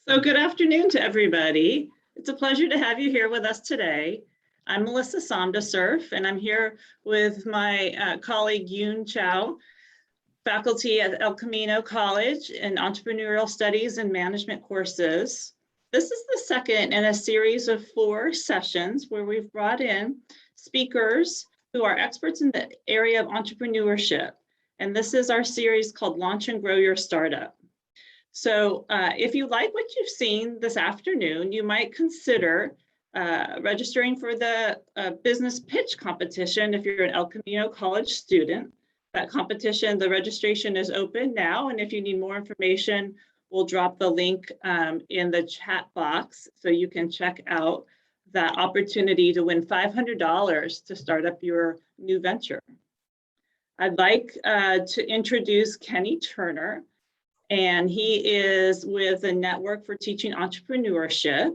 So good afternoon to everybody. It's a pleasure to have you here with us today. I'm Melissa Somdasurf, and I'm here with my colleague Yoon Chow, faculty at El Camino College in Entrepreneurial Studies and Management courses. This is the second in a series of 4 sessions where we've brought in speakers who are experts in the area of entrepreneurship. And this is our series called Launch and Grow Your Startup. So if you like what you've seen this afternoon, you might consider registering for the business pitch competition if you're an El Camino College student. That competition, the registration is open now, and if you need more information, we'll drop the link in the chat box so you can check out that opportunity to win $500 to start up your new venture. I'd like to introduce Kenny Turner, and he is with the Network for Teaching Entrepreneurship.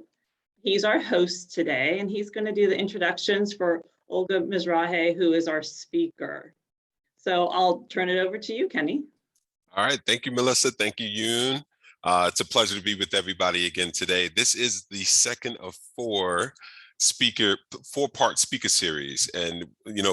He's our host today, and he's going to do the introductions for Olga Mizrahi, who is our speaker. So I'll turn it over to you, Kenny. All right. Thank you, Melissa. Thank you, Yoon. It's a pleasure to be with everybody again today. This is the second of 4-part speaker series, and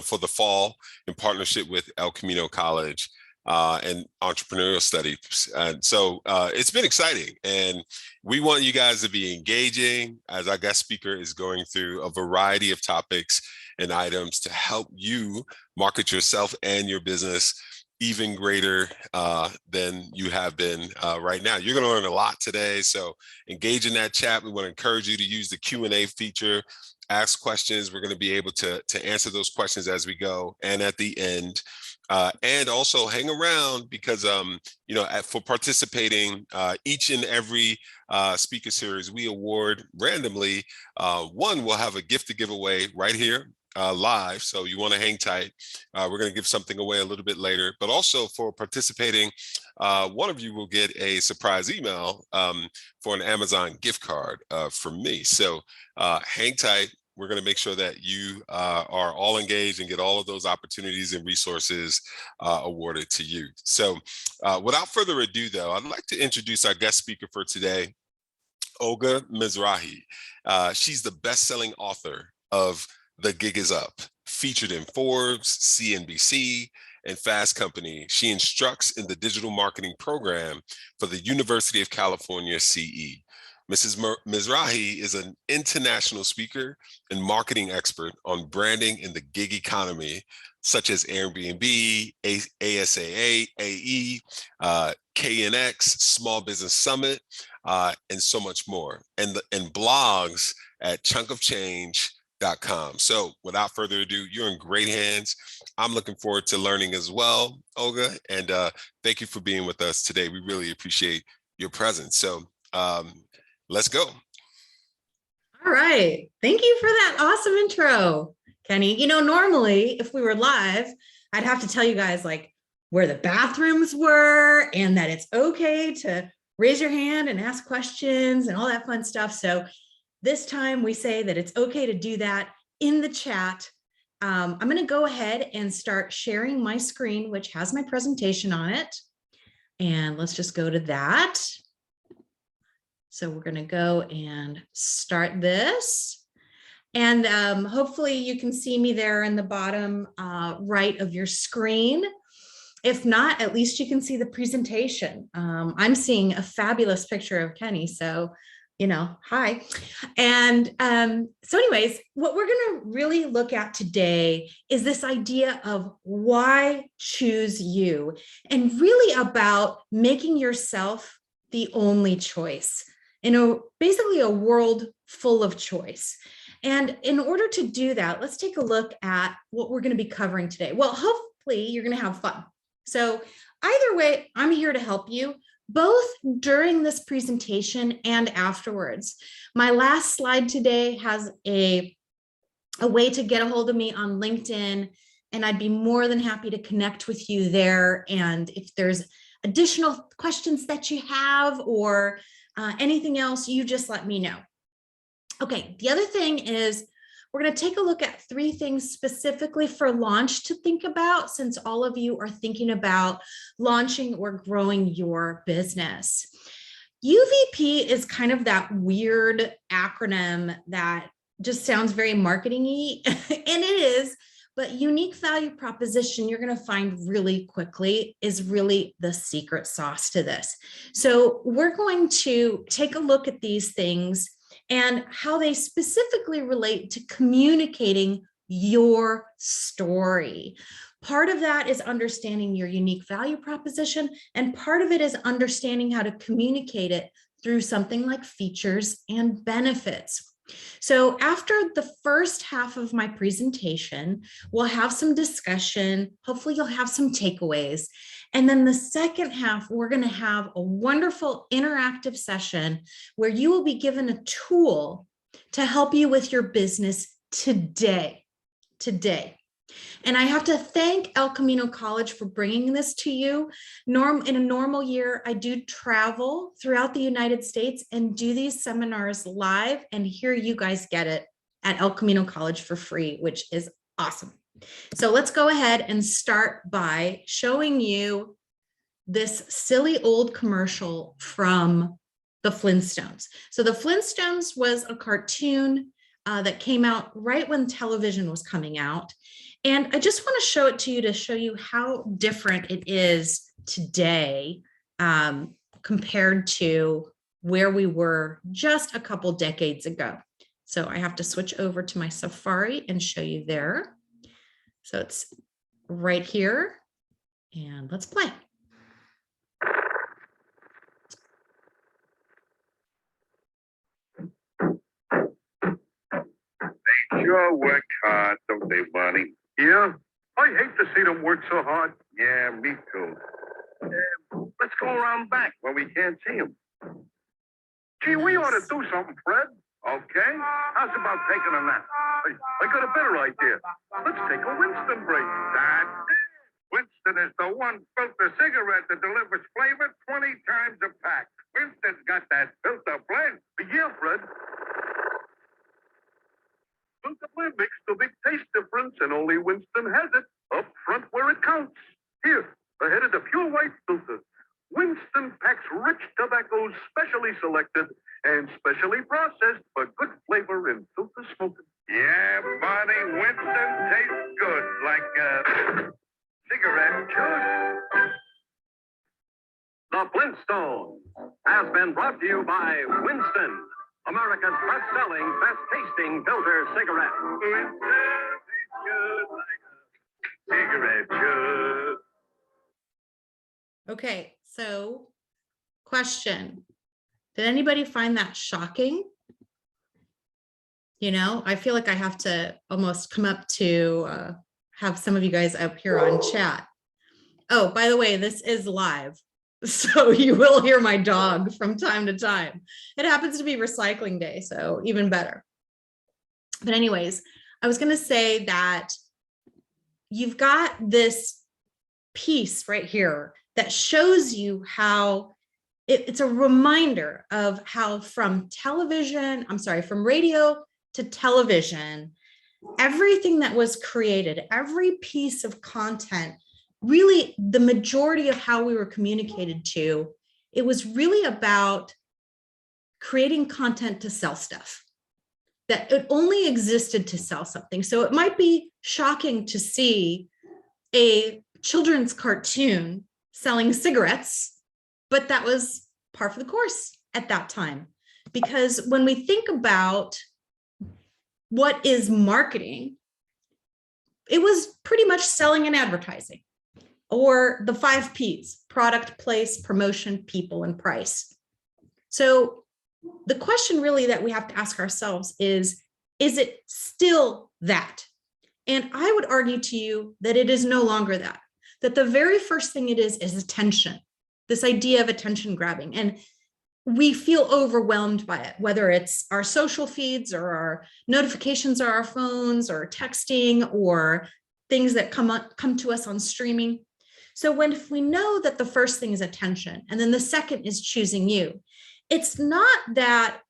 for the fall in partnership with El Camino College and Entrepreneurial Studies. And so it's been exciting, and we want you guys to be engaging as our guest speaker is going through a variety of topics and items to help you market yourself and your business even greater than you have been right now. You're going to learn a lot today, so engage in that chat. We want to encourage you to use the Q&A feature, ask questions. We're going to be able to answer those questions as we go and at the end. And also hang around because, for participating each and every speaker series, we award randomly. One will have a gift to give away right here live. So you want to hang tight. We're going to give something away a little bit later, but also for participating, one of you will get a surprise email for an Amazon gift card from me. So hang tight. We're going to make sure that you are all engaged and get all of those opportunities and resources awarded to you. So without further ado, though, I'd like to introduce our guest speaker for today, Olga Mizrahi. She's the best-selling author of The Gig Is Up, featured in Forbes, CNBC, and Fast Company. She instructs in the digital marketing program for the University of California, CE. Mrs. Mizrahi is an international speaker and marketing expert on branding in the gig economy, such as Airbnb, ASAA, AE, KNX, Small Business Summit, and so much more, and blogs at chunkofchange.com. So without further ado, you're in great hands. I'm looking forward to learning as well, Olga, and thank you for being with us today. We really appreciate your presence. So let's go. All right. Thank you for that awesome intro, Kenny. Normally if we were live, I'd have to tell you guys like where the bathrooms were and that it's okay to raise your hand and ask questions and all that fun stuff. So this time we say that it's okay to do that in the chat. I'm going to go ahead and start sharing my screen, which has my presentation on it. And let's just go to that. So we're going to go and start this. And hopefully you can see me there in the bottom right of your screen. If not, at least you can see the presentation. I'm seeing a fabulous picture of Kenny. So, hi. And so anyways, what we're going to really look at today is this idea of why choose you, and really about making yourself the only choice in basically a world full of choice. And in order to do that, let's take a look at what we're going to be covering today. Well, hopefully you're going to have fun. So either way, I'm here to help you, both during this presentation and afterwards. My last slide today has a way to get a hold of me on LinkedIn, and I'd be more than happy to connect with you there. And if there's additional questions that you have or anything else, you just let me know. Okay, the other thing is we're going to take a look at 3 things specifically for launch to think about, since all of you are thinking about launching or growing your business. UVP is kind of that weird acronym that just sounds very marketing-y, and it is, but unique value proposition, you're going to find really quickly, is really the secret sauce to this. So we're going to take a look at these things and how they specifically relate to communicating your story. Part of that is understanding your unique value proposition, and part of it is understanding how to communicate it through something like features and benefits. So after the first half of my presentation, we'll have some discussion. Hopefully you'll have some takeaways. And then the second half, we're going to have a wonderful interactive session where you will be given a tool to help you with your business today. And I have to thank El Camino College for bringing this to you. In a normal year, I do travel throughout the United States and do these seminars live, and here you guys get it at El Camino College for free, which is awesome. So let's go ahead and start by showing you this silly old commercial from the Flintstones. So the Flintstones was a cartoon that came out right when television was coming out. And I just want to show it to you show you how different it is today compared to where we were just a couple decades ago. So I have to switch over to my Safari and show you there. So it's right here, and let's play. They sure work hard, don't they, Bonnie? Yeah, I hate to see them work so hard. Yeah, me too. Let's go around back where we can't see them. Gee, we ought to do something, Fred. Okay? How's about taking a nap? I got a better idea. Let's take a Winston break. That's it. Winston is the one filter cigarette that delivers flavor 20 times a pack. Winston's got that filter blend. Yeah, Fred. Filter blend makes the big taste difference, and only Winston has it up front where it counts. Here, ahead of the pure white filter. Winston packs rich tobaccos specially selected and specially processed for good flavor in filter smoking. Yeah, Bonnie, Winston tastes good like cigarette juice. The Flintstones has been brought to you by Winston, America's best-selling, best-tasting filter cigarette. Winston tastes good like a cigarette juice. Okay, so question. Did anybody find that shocking? You know, I feel like I have to almost come up to have some of you guys up here on chat. Oh, by the way, this is live, so you will hear my dog from time to time. It happens to be recycling day, so even better. But anyways, I was going to say that you've got this piece right here that shows you how it's a reminder of how from radio to television, everything that was created, every piece of content, really the majority of how we were communicated to, it was really about creating content to sell stuff, that it only existed to sell something. So it might be shocking to see a children's cartoon selling cigarettes, but that was par for the course at that time. Because when we think about what is marketing, it was pretty much selling and advertising, or the 5 Ps: product, place, promotion, people, and price. So the question really that we have to ask ourselves is it still that? And I would argue to you that it is no longer that the very first thing it is attention, this idea of attention grabbing. And we feel overwhelmed by it, whether it's our social feeds or our notifications on our phones or texting or things that come to us on streaming. So if we know that the first thing is attention, and then the second is choosing you, it's not that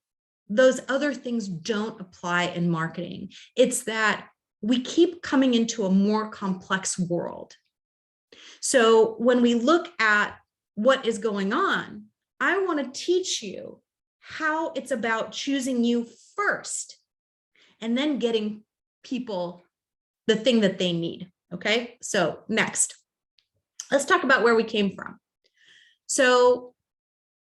those other things don't apply in marketing. It's that we keep coming into a more complex world. So when we look at what is going on, I want to teach you how it's about choosing you first and then getting people the thing that they need. Okay, so next, let's talk about where we came from. So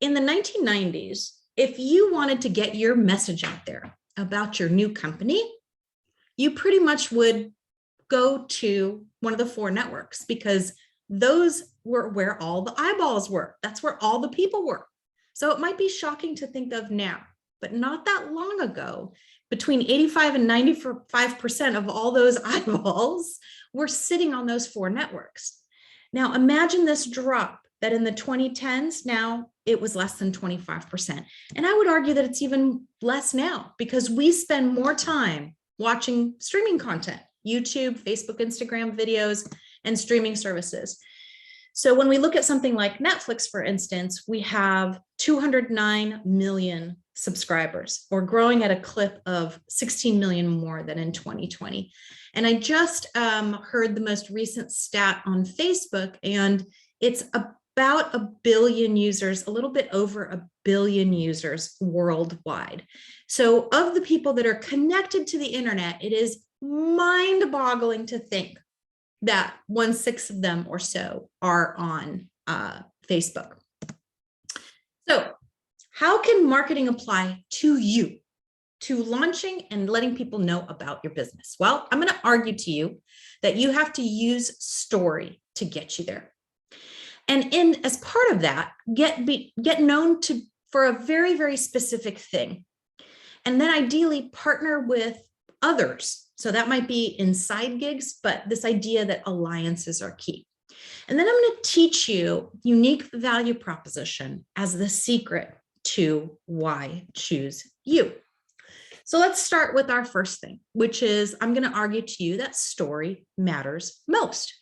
in the 1990s, if you wanted to get your message out there about your new company, you pretty much would go to one of the 4 networks because those were where all the eyeballs were. That's where all the people were. So it might be shocking to think of now, but not that long ago, between 85 and 95% of all those eyeballs were sitting on those 4 networks. Now imagine this drop that in the 2010s, now it was less than 25%. And I would argue that it's even less now because we spend more time watching streaming content, YouTube, Facebook, Instagram videos, and streaming services. So when we look at something like Netflix, for instance, we have 209 million subscribers, or growing at a clip of 16 million more than in 2020. And I just heard the most recent stat on Facebook, and it's about 1 billion users, a little bit over 1 billion users worldwide. So of the people that are connected to the internet, it is mind-boggling to think that 1/6 of them or so are on Facebook. So how can marketing apply to you, to launching and letting people know about your business? Well, I'm going to argue to you that you have to use story to get you there. And as part of that, get known for a very, very specific thing. And then ideally partner with others. So that might be in side gigs, but this idea that alliances are key. And then I'm going to teach you unique value proposition as the secret to why choose you. So let's start with our first thing, which is I'm going to argue to you that story matters most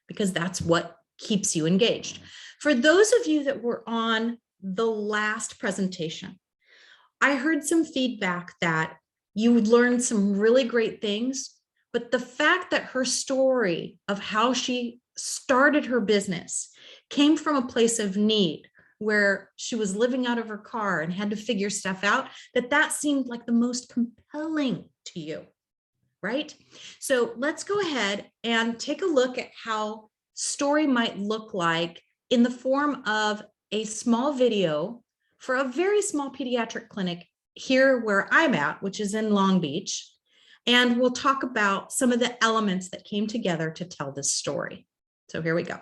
because that's what keeps you engaged. For those of you that were on the last presentation, I heard some feedback that you learned some really great things, but the fact that her story of how she started her business came from a place of need where she was living out of her car and had to figure stuff out, that seemed like the most compelling to you, right? So let's go ahead and take a look at how story might look like in the form of a small video for a very small pediatric clinic here where I'm at, which is in Long Beach. And we'll talk about some of the elements that came together to tell this story. So here we go.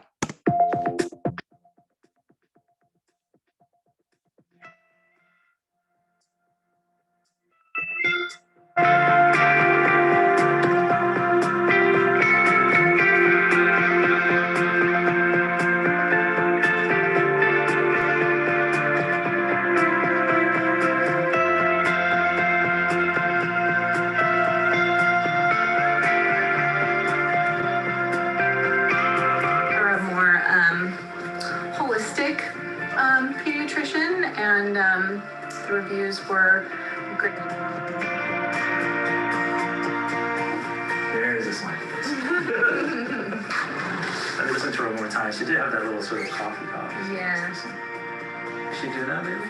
Pediatrician, and the reviews were great. There's a smile. I listened to her one more time. She did have that little sort of coffee cough. Yeah. She do that, maybe?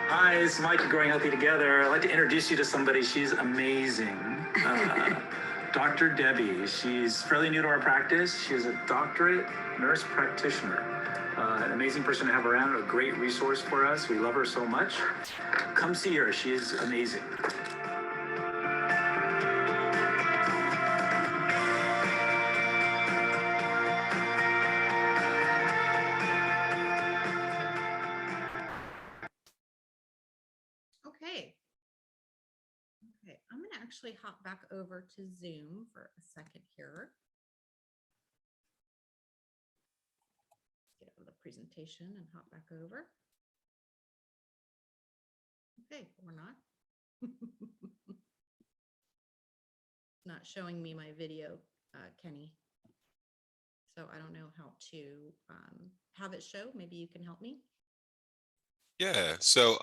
Hi, it's Mike at Growing Healthy Together. I'd like to introduce you to somebody. She's amazing. Dr. Debbie. She's fairly new to our practice. She's a doctorate nurse practitioner. An amazing person to have around, a great resource for us. We love her so much. Come see her. She is amazing. Okay, I'm going to actually hop back over to Zoom for a second here. Get out of the presentation and hop back over. Okay, or not. Not showing me my video, Kenny. So I don't know how to have it show. Maybe you can help me. Yeah. So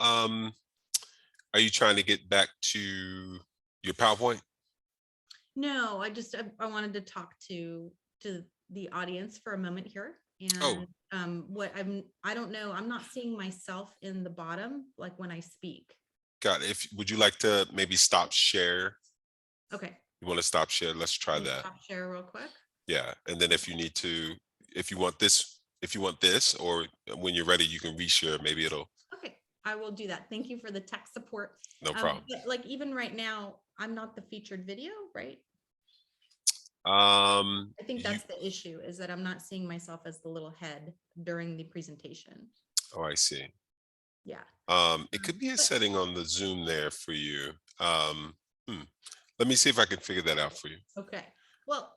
Are you trying to get back to your PowerPoint? No, I wanted to talk to the audience for a moment here. Oh. And I don't know, I'm not seeing myself in the bottom, like when I speak. Got it. Would you like to maybe stop share? Okay. You want to stop share? Let's try Can you that. stop share real quick. Yeah. And then if you want this, or when you're ready, you can reshare. Maybe it'll. Okay, I will do that. Thank you for the tech support. No problem. But like even right now, I'm not the featured video, right? I I think that's the issue, is that I'm not seeing myself as the little head during the presentation. Oh, I see. Yeah. It could be a setting on the Zoom there for you. Let me see if I can figure that out for you. Okay. Well,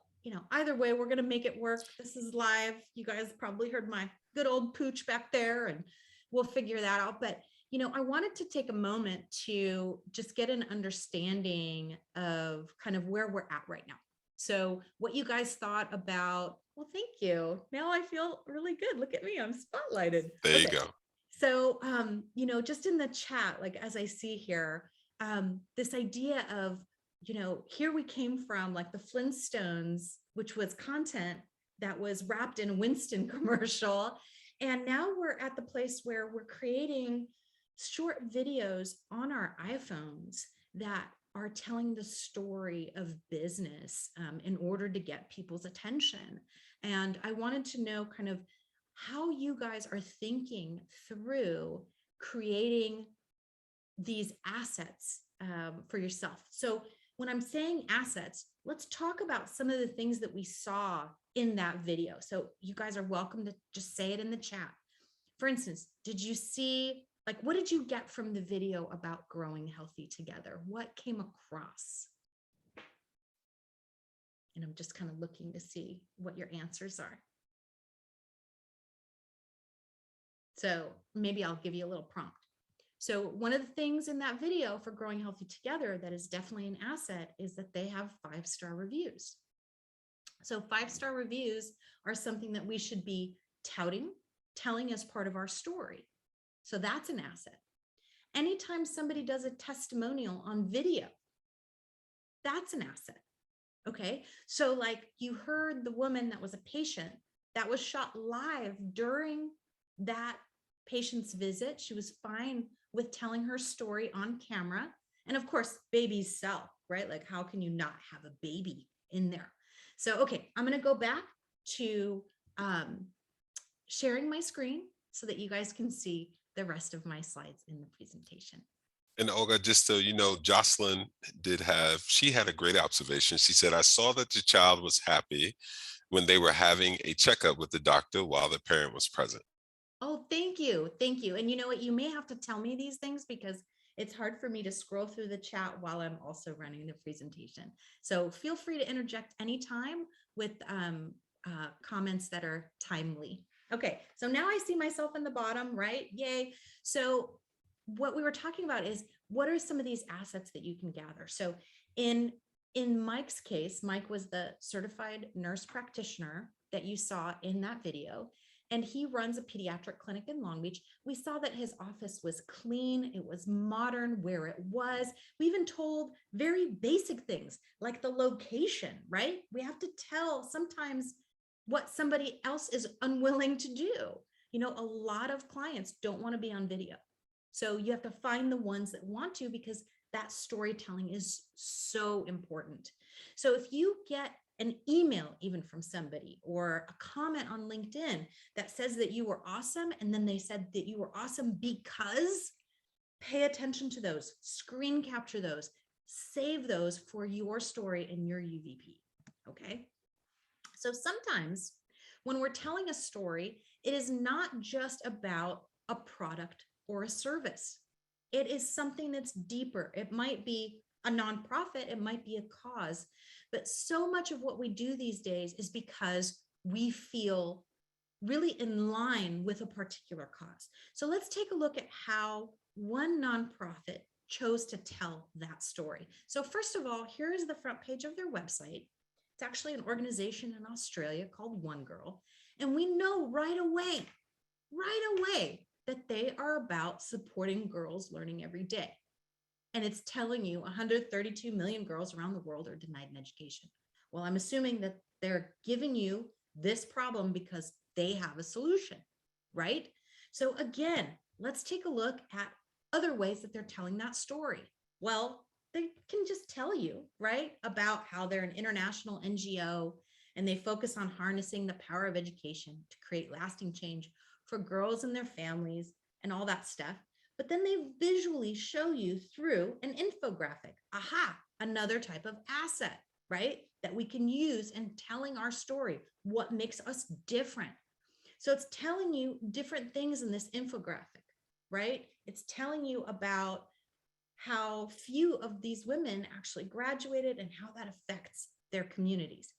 either way, we're going to make it work. This is live. You guys probably heard my good old pooch back there, and we'll figure that out. But, I wanted to take a moment to just get an understanding of kind of where we're at right now. So what you guys thought about, well, thank you. Now I feel really good. Look at me. I'm spotlighted. There you go. So, just in the chat, like as I see here, this idea of, here we came from like the Flintstones, which was content that was wrapped in a Winston commercial. And now we're at the place where we're creating short videos on our iPhones that are telling the story of business in order to get people's attention. And I wanted to know kind of how you guys are thinking through creating these assets for yourself. So when I'm saying assets, let's talk about some of the things that we saw in that video. So you guys are welcome to just say it in the chat. For instance, did you see, like, what did you get from the video about growing healthy together? What came across? And I'm just kind of looking to see what your answers are. So maybe I'll give you a little prompt. So one of the things in that video for Growing Healthy Together that is definitely an asset is that they have 5-star reviews. So 5-star reviews are something that we should be telling as part of our story. So that's an asset. Anytime somebody does a testimonial on video, that's an asset. Okay. So like you heard the woman that was a patient that was shot live during that patient's visit. She was fine with telling her story on camera. And of course, babies sell, right? Like how can you not have a baby in there? So, okay, I'm going to go back to sharing my screen so that you guys can see the rest of my slides in the presentation. And Olga, just so you know, Jocelyn she had a great observation. She said, I saw that the child was happy when they were having a checkup with the doctor while the parent was present. Oh, thank you. Thank you. And you know what, you may have to tell me these things because it's hard for me to scroll through the chat while I'm also running the presentation. So feel free to interject anytime with comments that are timely. Okay, so now I see myself in the bottom, right? Yay. So what we were talking about is what are some of these assets that you can gather? So in Mike's case, Mike was the certified nurse practitioner that you saw in that video. And he runs a pediatric clinic in Long Beach. We saw that his office was clean. It was modern where it was. We even told very basic things like the location, right? We have to tell sometimes what somebody else is unwilling to do. You know, a lot of clients don't want to be on video. So you have to find the ones that want to, because that storytelling is so important. So if you get an email even from somebody or a comment on LinkedIn that says that you were awesome, and then they said that you were awesome because, pay attention to those, screen capture those, save those for your story in your UVP, okay? So sometimes when we're telling a story, it is not just about a product or a service. It is something that's deeper. It might be a nonprofit, it might be a cause, but so much of what we do these days is because we feel really in line with a particular cause. So let's take a look at how one nonprofit chose to tell that story. So first of all, here is the front page of their website. It's actually an organization in Australia called One Girl. And we know right away that they are about supporting girls learning every day. and it's telling you 132 million girls around the world are denied an education. Well, I'm assuming that they're giving you this problem because they have a solution, right? So again, let's take a look at other ways that they're telling that story. Well, they can just tell you, right, about how they're an international NGO and they focus on harnessing the power of education to create lasting change for girls and their families and all that stuff. But then they visually show you through an infographic. Aha, another type of asset, right, that we can use in telling our story, what makes us different. So it's telling you different things in this infographic, right? It's telling you about how few of these women actually graduated and how that affects their communities.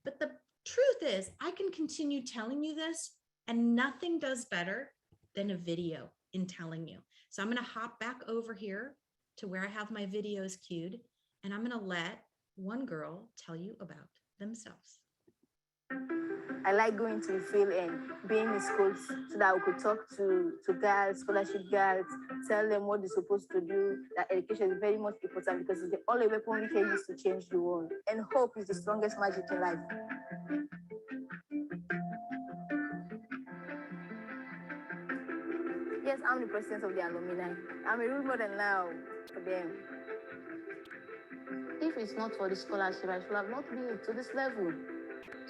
But the truth is, I can continue telling you this, and nothing does better than a video in telling you. So I'm going to hop back over here to where I have my videos queued, and I'm going to let one girl tell you about themselves. I like going to the field and being in schools so that we could talk to girls, scholarship girls, tell them what they're supposed to do, that education is very much important because it's the only weapon we can use to change the world. And hope is the strongest magic in life. Yes, I'm the president of the alumni. I'm a role model now for them. If it's not for the scholarship, I should have not been to this level.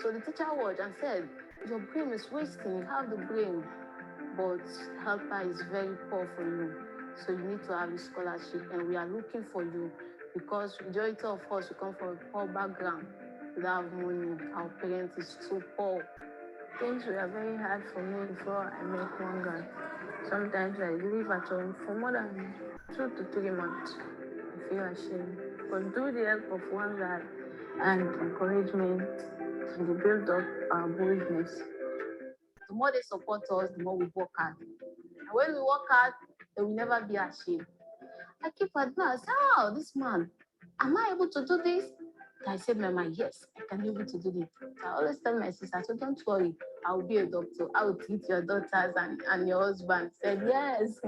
So the teacher watched and said, your brain is wasting, you have the brain, but helper is very poor for you. So you need to have a scholarship, and we are looking for you because majority of us who come from a poor background, without money, our parents is too poor. Things were very hard for me before I met one guy. Sometimes I live at home for more than 2 to 3 months. I feel ashamed. But through the help of one guy and encouragement, and they build up our boldness. The more they support us, the more we work hard. And when we work hard, they will never be ashamed. I keep admiring, oh, this man, am I able to do this? I said, Mama, yes, I can be able to do this. I always tell my sister, so don't worry, I will be a doctor. I will treat your daughters and your husband. I said, yes.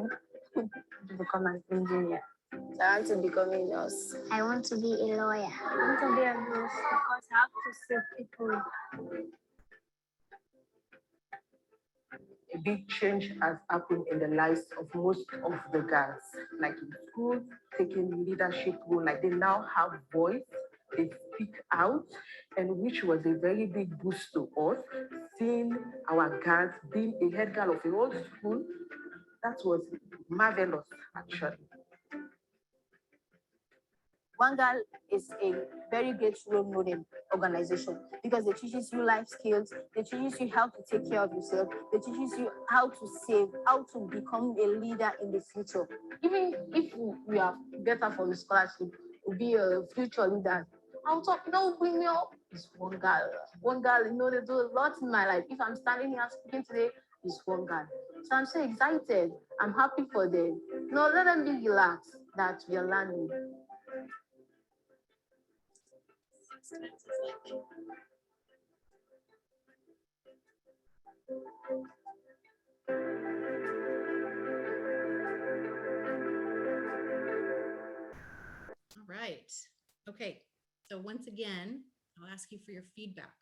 To become an engineer. So I want to become a nurse. I want to be a lawyer. I want to be a nurse because I have to save people. A big change has happened in the lives of most of the girls, like in school, taking leadership role, like they now have voice, they speak out, and which was a very big boost to us, seeing our girls being a head girl of a whole school. That was marvelous, actually. One Girl is a very great role model organization because it teaches you life skills, it teaches you how to take care of yourself, it teaches you how to save, how to become a leader in the future. Even if we are better for the scholarship, to be a future leader, I'll talk, bring me up. It's one girl. One girl, they do a lot in my life. If I'm standing here speaking today, it's one girl. So I'm so excited. I'm happy for them. Let them be relaxed that we are learning. All right. Okay. So once again, I'll ask you for your feedback.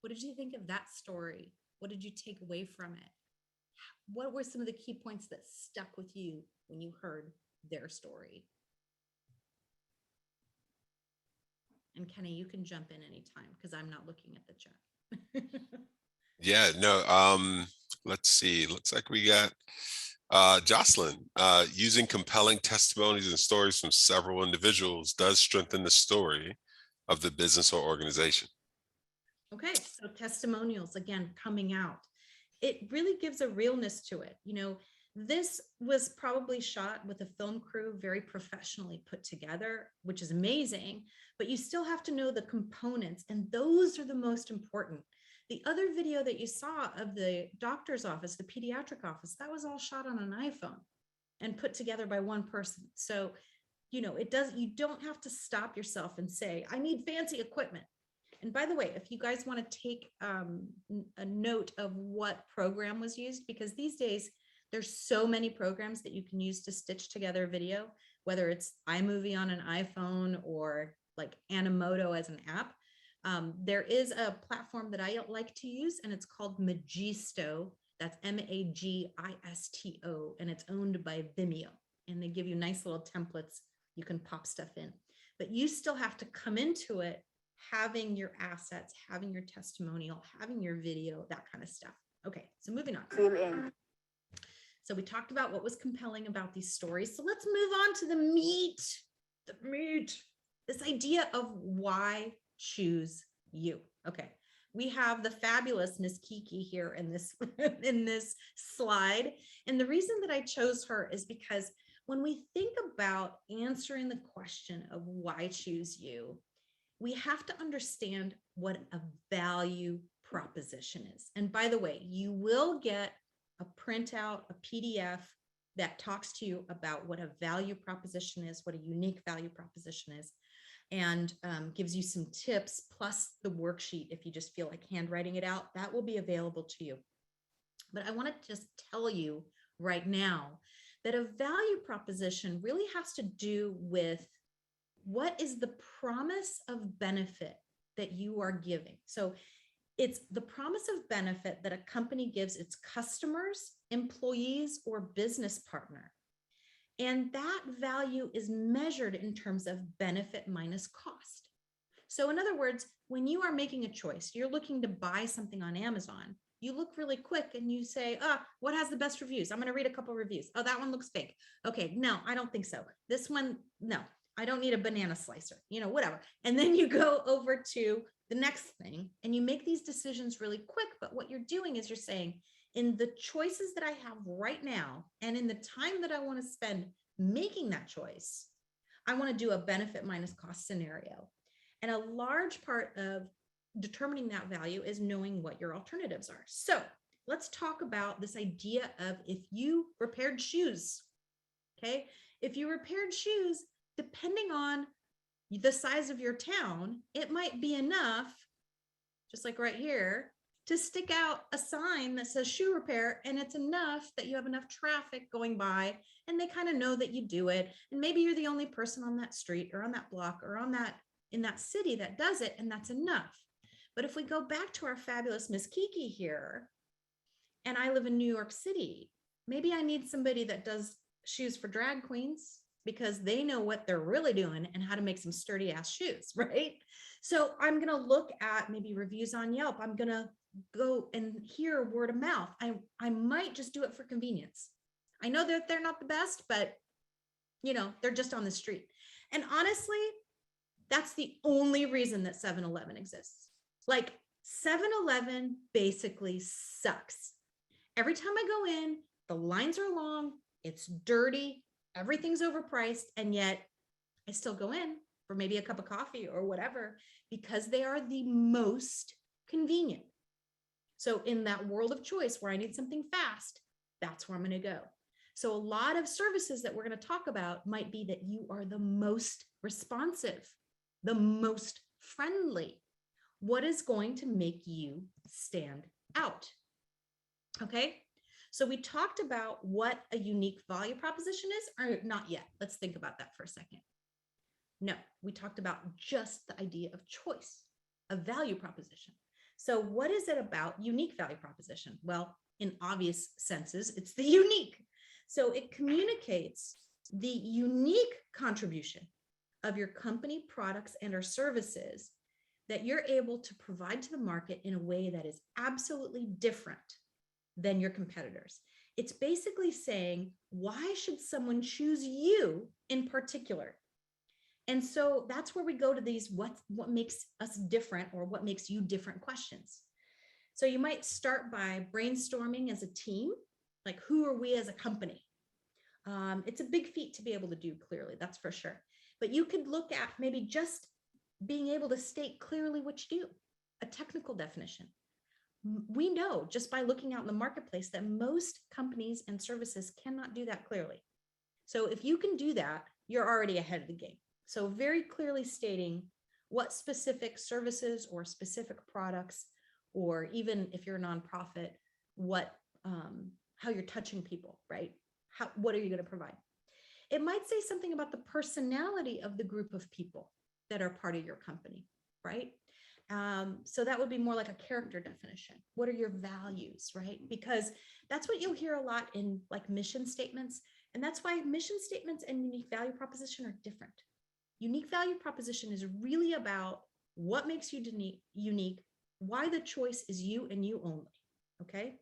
What did you think of that story? What did you take away from it? What were some of the key points that stuck with you when you heard their story? And Kenny, you can jump in anytime because I'm not looking at the chat. Yeah, no, let's see. Looks like we got Jocelyn. Using compelling testimonies and stories from several individuals does strengthen the story of the business or organization. Okay, so testimonials, again, coming out. It really gives a realness to it. This was probably shot with a film crew, very professionally put together, which is amazing, but you still have to know the components, and those are the most important. The other video that you saw of the doctor's office, the pediatric office, that was all shot on an iPhone and put together by one person. So, you don't have to stop yourself and say, I need fancy equipment. And by the way, if you guys want to take a note of what program was used, because these days there's so many programs that you can use to stitch together a video, whether it's iMovie on an iPhone or like Animoto as an app. There is a platform that I like to use, and it's called Magisto. That's Magisto, and it's owned by Vimeo. And they give you nice little templates you can pop stuff in. But you still have to come into it having your assets, having your testimonial, having your video, that kind of stuff. Okay, so moving on. So we talked about what was compelling about these stories. So let's move on to the meat, this idea of why choose you. Okay, we have the fabulous Miss Kiki here in this, in this slide. And the reason that I chose her is because when we think about answering the question of why choose you, we have to understand what a value proposition is. And by the way, you will get a printout, a PDF that talks to you about what a value proposition is, what a unique value proposition is, and gives you some tips, plus the worksheet. If you just feel like handwriting it out, that will be available to you. But I want to just tell you right now that a value proposition really has to do with what is the promise of benefit that you are giving. So it's the promise of benefit that a company gives its customers, employees, or business partner. And that value is measured in terms of benefit minus cost. So in other words, when you are making a choice, you're looking to buy something on Amazon, you look really quick and you say, what has the best reviews? I'm going to read a couple reviews. Oh, that one looks fake. Okay, no, I don't think so. This one, no, I don't need a banana slicer, whatever. And then you go over to the next thing and you make these decisions really quick. But what you're doing is you're saying, in the choices that I have right now, and in the time that I want to spend making that choice, I want to do a benefit minus cost scenario. And a large part of determining that value is knowing what your alternatives are. So let's talk about this idea of if you repaired shoes, okay? If you repaired shoes, depending on the size of your town, it might be enough, just like right here, to stick out a sign that says shoe repair, and it's enough that you have enough traffic going by and they kind of know that you do it. And maybe you're the only person on that street or on that block or on that in that city that does it, and that's enough. But if we go back to our fabulous Miss Kiki here, and I live in New York City, maybe I need somebody that does shoes for drag queens because they know what they're really doing and how to make some sturdy ass shoes, right? So I'm going to look at maybe reviews on Yelp. I'm going to go and hear word of mouth. I might just do it for convenience. I know that they're not the best, but they're just on the street. And honestly, that's the only reason that 7-Eleven exists. Like 7-Eleven basically sucks. Every time I go in, the lines are long, it's dirty, everything's overpriced, and yet I still go in for maybe a cup of coffee or whatever because they are the most convenient. So in that world of choice where I need something fast, that's where I'm going to go. So a lot of services that we're going to talk about might be that you are the most responsive, the most friendly. What is going to make you stand out? Okay, so we talked about what a unique value proposition is, or not yet. Let's think about that for a second. No, we talked about just the idea of choice, a value proposition. So what is it about unique value proposition? Well, in obvious senses, it's the unique. So it communicates the unique contribution of your company products and or services that you're able to provide to the market in a way that is absolutely different than your competitors. It's basically saying, why should someone choose you in particular? And so that's where we go to these what makes us different or what makes you different questions. So you might start by brainstorming as a team, like who are we as a company? It's a big feat to be able to do clearly, that's for sure. But you could look at maybe just being able to state clearly what you do, a technical definition. We know just by looking out in the marketplace that most companies and services cannot do that clearly. So if you can do that, you're already ahead of the game. So very clearly stating what specific services or specific products, or even if you're a nonprofit, how you're touching people, right? What are you going to provide? It might say something about the personality of the group of people that are part of your company, right? So that would be more like a character definition. What are your values, right? Because that's what you'll hear a lot in like mission statements. And that's why mission statements and unique value proposition are different. Unique value proposition is really about what makes you unique, why the choice is you and you only, okay?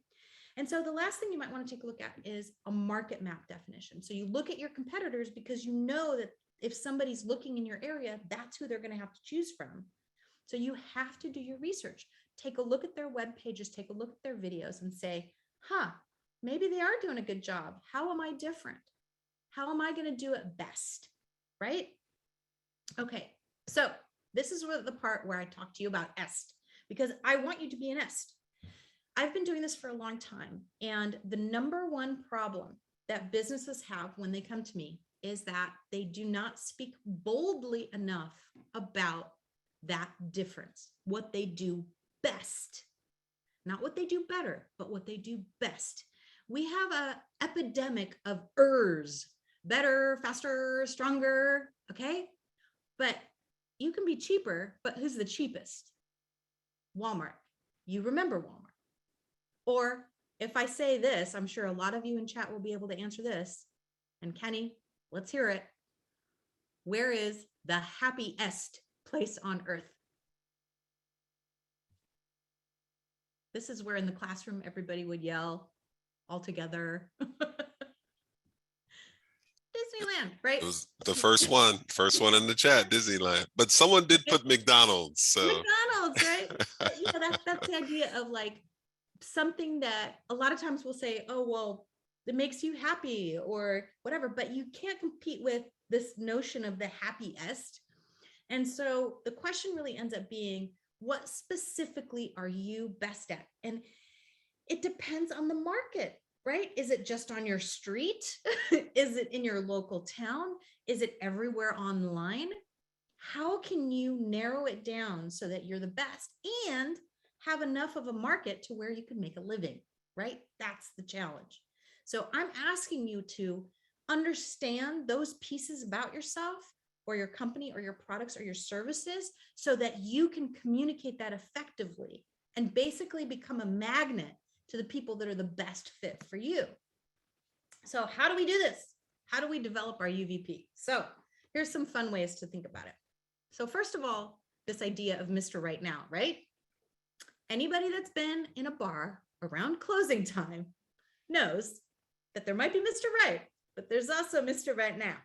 And so the last thing you might want to take a look at is a market map definition. So you look at your competitors because you know that if somebody's looking in your area, that's who they're going to have to choose from. So you have to do your research. Take a look at their web pages, take a look at their videos and say, maybe they are doing a good job. How am I different? How am I going to do it best? Right? Okay, so this is the part where I talk to you about EST, because I want you to be an EST. I've been doing this for a long time, and the number one problem that businesses have when they come to me is that they do not speak boldly enough about that difference, what they do best, not what they do better, but what they do best. We have an epidemic of better, faster, stronger, okay? But you can be cheaper, but who's the cheapest? Walmart. You remember Walmart. Or if I say this, I'm sure a lot of you in chat will be able to answer this. And Kenny, let's hear it. Where is the happiest place on earth? This is where in the classroom, everybody would yell all together. Disneyland, right? It was the first one in the chat, Disneyland. But someone did put McDonald's. So McDonald's, right? But, you know, that's the idea of like something that a lot of times we'll say, oh, well, it makes you happy or whatever, but you can't compete with this notion of the happiest. And so the question really ends up being, what specifically are you best at? And it depends on the market, right? Is it just on your street? Is it in your local town? Is it everywhere online? How can you narrow it down so that you're the best and have enough of a market to where you can make a living, right? That's the challenge. So I'm asking you to understand those pieces about yourself or your company or your products or your services so that you can communicate that effectively and basically become a magnet to the people that are the best fit for you. So how do we do this? How do we develop our UVP? So here's some fun ways to think about it. So first of all, this idea of Mr. Right Now, right? Anybody that's been in a bar around closing time knows that there might be Mr. Right, but there's also Mr. Right Now.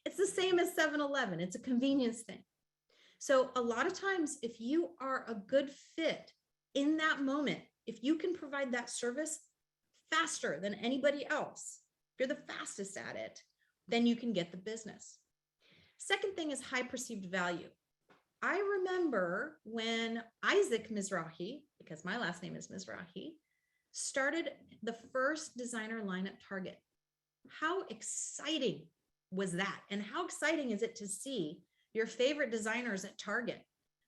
It's the same as 7-Eleven. It's a convenience thing. So a lot of times, if you are a good fit in that moment, if you can provide that service faster than anybody else, if you're the fastest at it, then you can get the business. Second thing is high perceived value. I remember when Isaac Mizrahi, because my last name is Mizrahi, started the first designer line at Target. How exciting was that? And how exciting is it to see your favorite designers at Target?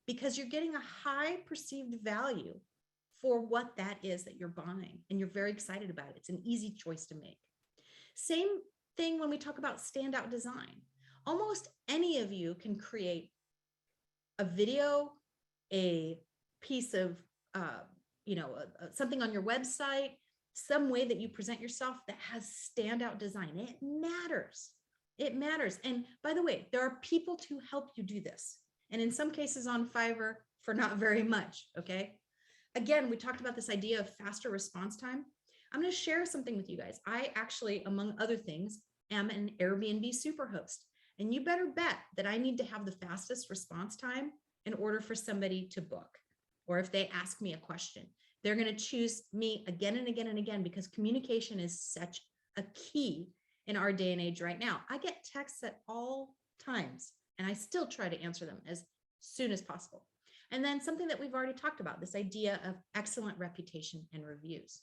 Because you're getting a high perceived value for what that is that you're buying, and you're very excited about it. It's an easy choice to make. Same thing when we talk about standout design. Almost any of you can create a video, a piece of, something on your website, some way that you present yourself that has standout design. It matters. It matters. And by the way, there are people to help you do this. And in some cases on Fiverr for not very much, okay? Again, we talked about this idea of faster response time. I'm going to share something with you guys. I actually, among other things, am an Airbnb superhost. And you better bet that I need to have the fastest response time in order for somebody to book. Or if they ask me a question, they're going to choose me again and again and again, because communication is such a key in our day and age right now. I get texts at all times, and I still try to answer them as soon as possible. And then something that we've already talked about, this idea of excellent reputation and reviews.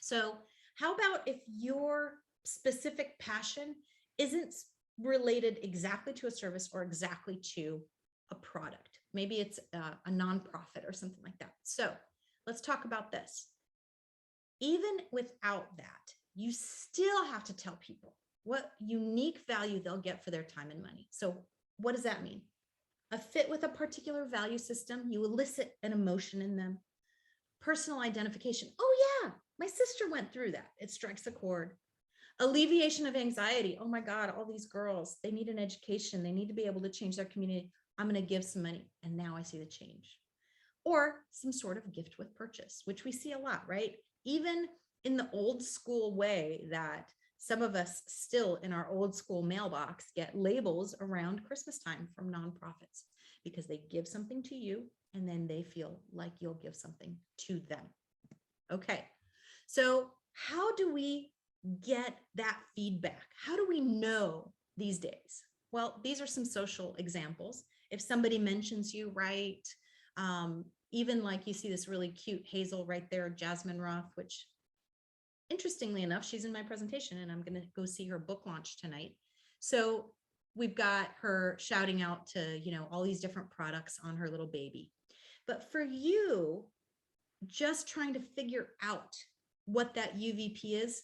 So how about if your specific passion isn't related exactly to a service or exactly to a product? Maybe it's a nonprofit or something like that. So let's talk about this. Even without that, you still have to tell people what unique value they'll get for their time and money. So what does that mean? A fit with a particular value system, you elicit an emotion in them. Personal identification. Oh yeah, my sister went through that. It strikes a chord. Alleviation of anxiety. Oh my God, all these girls, they need an education. They need to be able to change their community. I'm going to give some money. And now I see the change. Or some sort of gift with purchase, which we see a lot, right? Even in the old school way that some of us still in our old school mailbox get labels around Christmas time from nonprofits because they give something to you and then they feel like you'll give something to them. Okay, so how do we get that feedback? How do we know these days? Well, these are some social examples. If somebody mentions you, right? Even like you see this really cute Hazel right there, Jasmine Roth, which interestingly enough, she's in my presentation and I'm going to go see her book launch tonight. So we've got her shouting out to, you know, all these different products on her little baby. But for you, just trying to figure out what that UVP is,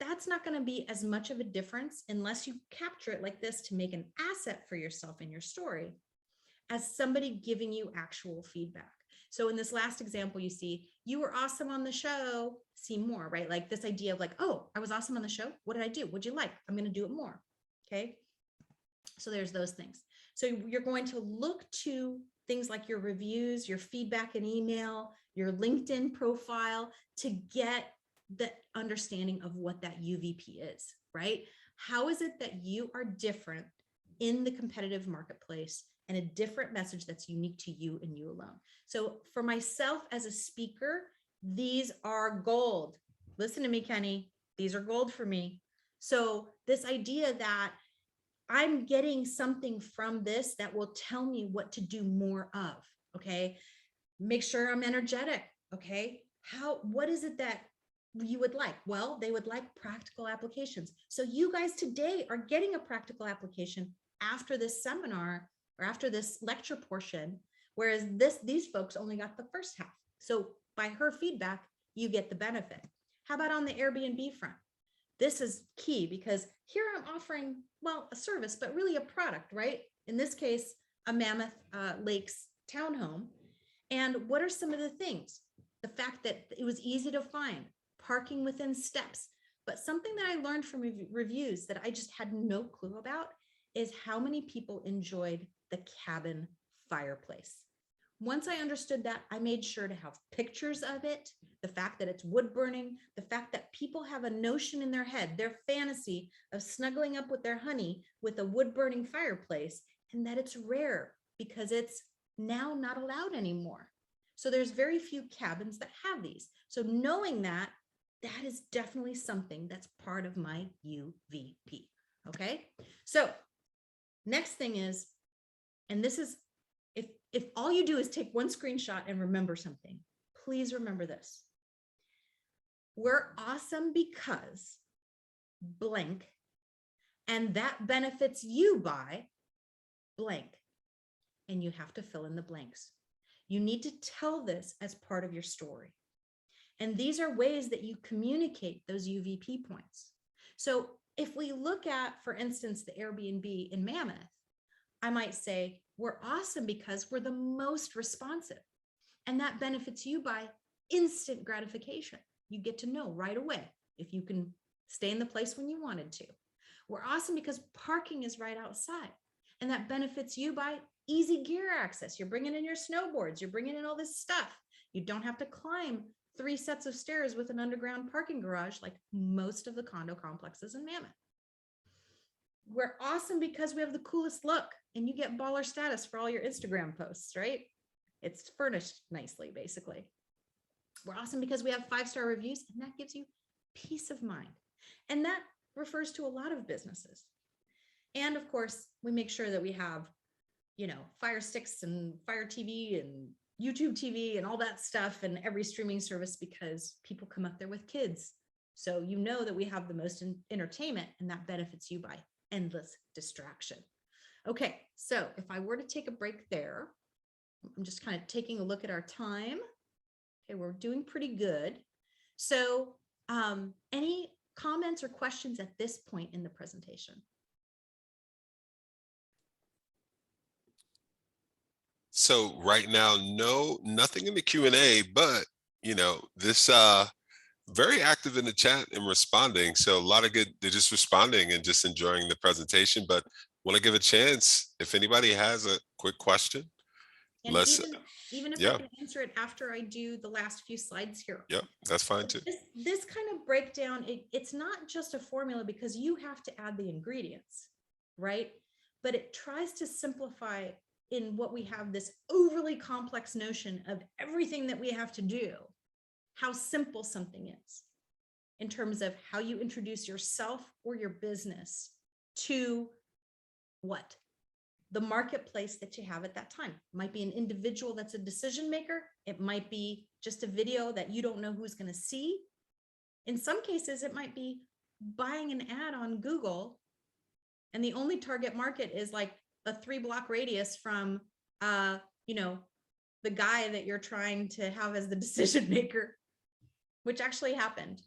that's not going to be as much of a difference unless you capture it like this to make an asset for yourself in your story as somebody giving you actual feedback. So in this last example, you see, you were awesome on the show, see more, right? Like this idea of like, oh, I was awesome on the show. What did I do? What'd you like? I'm going to do it more. Okay. So there's those things. So you're going to look to things like your reviews, your feedback and email, your LinkedIn profile to get the understanding of what that UVP is, right? How is it that you are different in the competitive marketplace and a different message that's unique to you and you alone? So for myself as a speaker, these are gold. Listen to me, Kenny. These are gold for me. So this idea that I'm getting something from this that will tell me what to do more of, okay? Make sure I'm energetic, okay? What is it that you would like? Well, they would like practical applications. So you guys today are getting a practical application after this seminar or after this lecture portion, whereas these folks only got the first half. So by her feedback, you get the benefit. How about on the Airbnb front? This is key because here I'm offering, well, a service, but really a product, right? In this case, a Mammoth Lakes townhome. And what are some of the things? The fact that it was easy to find, parking within steps. But something that I learned from reviews that I just had no clue about is how many people enjoyed the cabin fireplace. Once I understood that, I made sure to have pictures of it, the fact that it's wood burning, the fact that people have a notion in their head, their fantasy of snuggling up with their honey with a wood burning fireplace, and that it's rare because it's now not allowed anymore. So there's very few cabins that have these. So knowing that, that is definitely something that's part of my UVP. Okay. So next thing is, and this is, if all you do is take one screenshot and remember something, please remember this. We're awesome because blank, and that benefits you by blank. And you have to fill in the blanks. You need to tell this as part of your story. And these are ways that you communicate those UVP points. So if we look at, for instance, the Airbnb in Mammoth, I might say, we're awesome because we're the most responsive. And that benefits you by instant gratification. You get to know right away if you can stay in the place when you wanted to. We're awesome because parking is right outside. And that benefits you by easy gear access. You're bringing in your snowboards. You're bringing in all this stuff. You don't have to climb 3 sets of stairs with an underground parking garage like most of the condo complexes in Mammoth. We're awesome because we have the coolest look and you get baller status for all your Instagram posts, right? It's furnished nicely, basically. We're awesome because we have 5-star reviews and that gives you peace of mind. And that refers to a lot of businesses. And of course, we make sure that we have, you know, Fire Sticks and Fire TV and YouTube TV and all that stuff and every streaming service because people come up there with kids. So you know that we have the most entertainment and that benefits you by endless distraction. Okay, so if I were to take a break there, I'm just kind of taking a look at our time. Okay, we're doing pretty good. So any comments or questions at this point in the presentation? So right now, nothing in the Q&A, but this very active in the chat and responding. So a lot of good, they're just responding and just enjoying the presentation, but want to give a chance if anybody has a quick question. And Let's, even if yeah. I can answer it after I do the last few slides here. Yep, that's fine too. This kind of breakdown, it's not just a formula because you have to add the ingredients, right? But it tries to simplify in what we have this overly complex notion of everything that we have to do, how simple something is in terms of how you introduce yourself or your business to what? The marketplace that you have at that time. It might be an individual that's a decision maker. It might be just a video that you don't know who's going to see. In some cases, it might be buying an ad on Google, and the only target market is like a 3-block radius from, the guy that you're trying to have as the decision maker, which actually happened.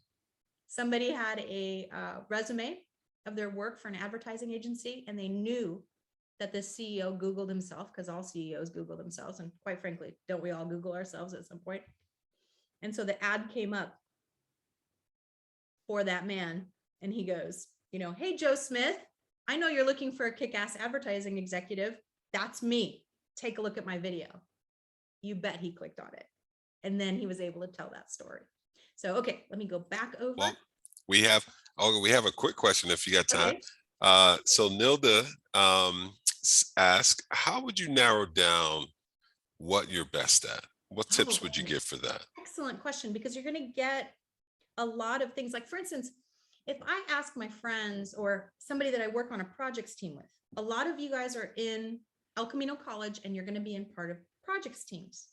Somebody had a resume of their work for an advertising agency, and they knew that the CEO Googled himself, because all CEOs Google themselves. And quite frankly, don't we all Google ourselves at some point? And so the ad came up for that man. And he goes, hey, Joe Smith, I know you're looking for a kick-ass advertising executive. That's me. Take a look at my video. You bet he clicked on it. And then he was able to tell that story. So, okay, let me go back over. Well, we have a quick question if you got time. Okay. So Nilda asked, how would you narrow down what you're best at? What tips would you give for that? Excellent question, because you're going to get a lot of things. Like, for instance, if I ask my friends or somebody that I work on a projects team with, a lot of you guys are in El Camino College and you're going to be in part of projects teams.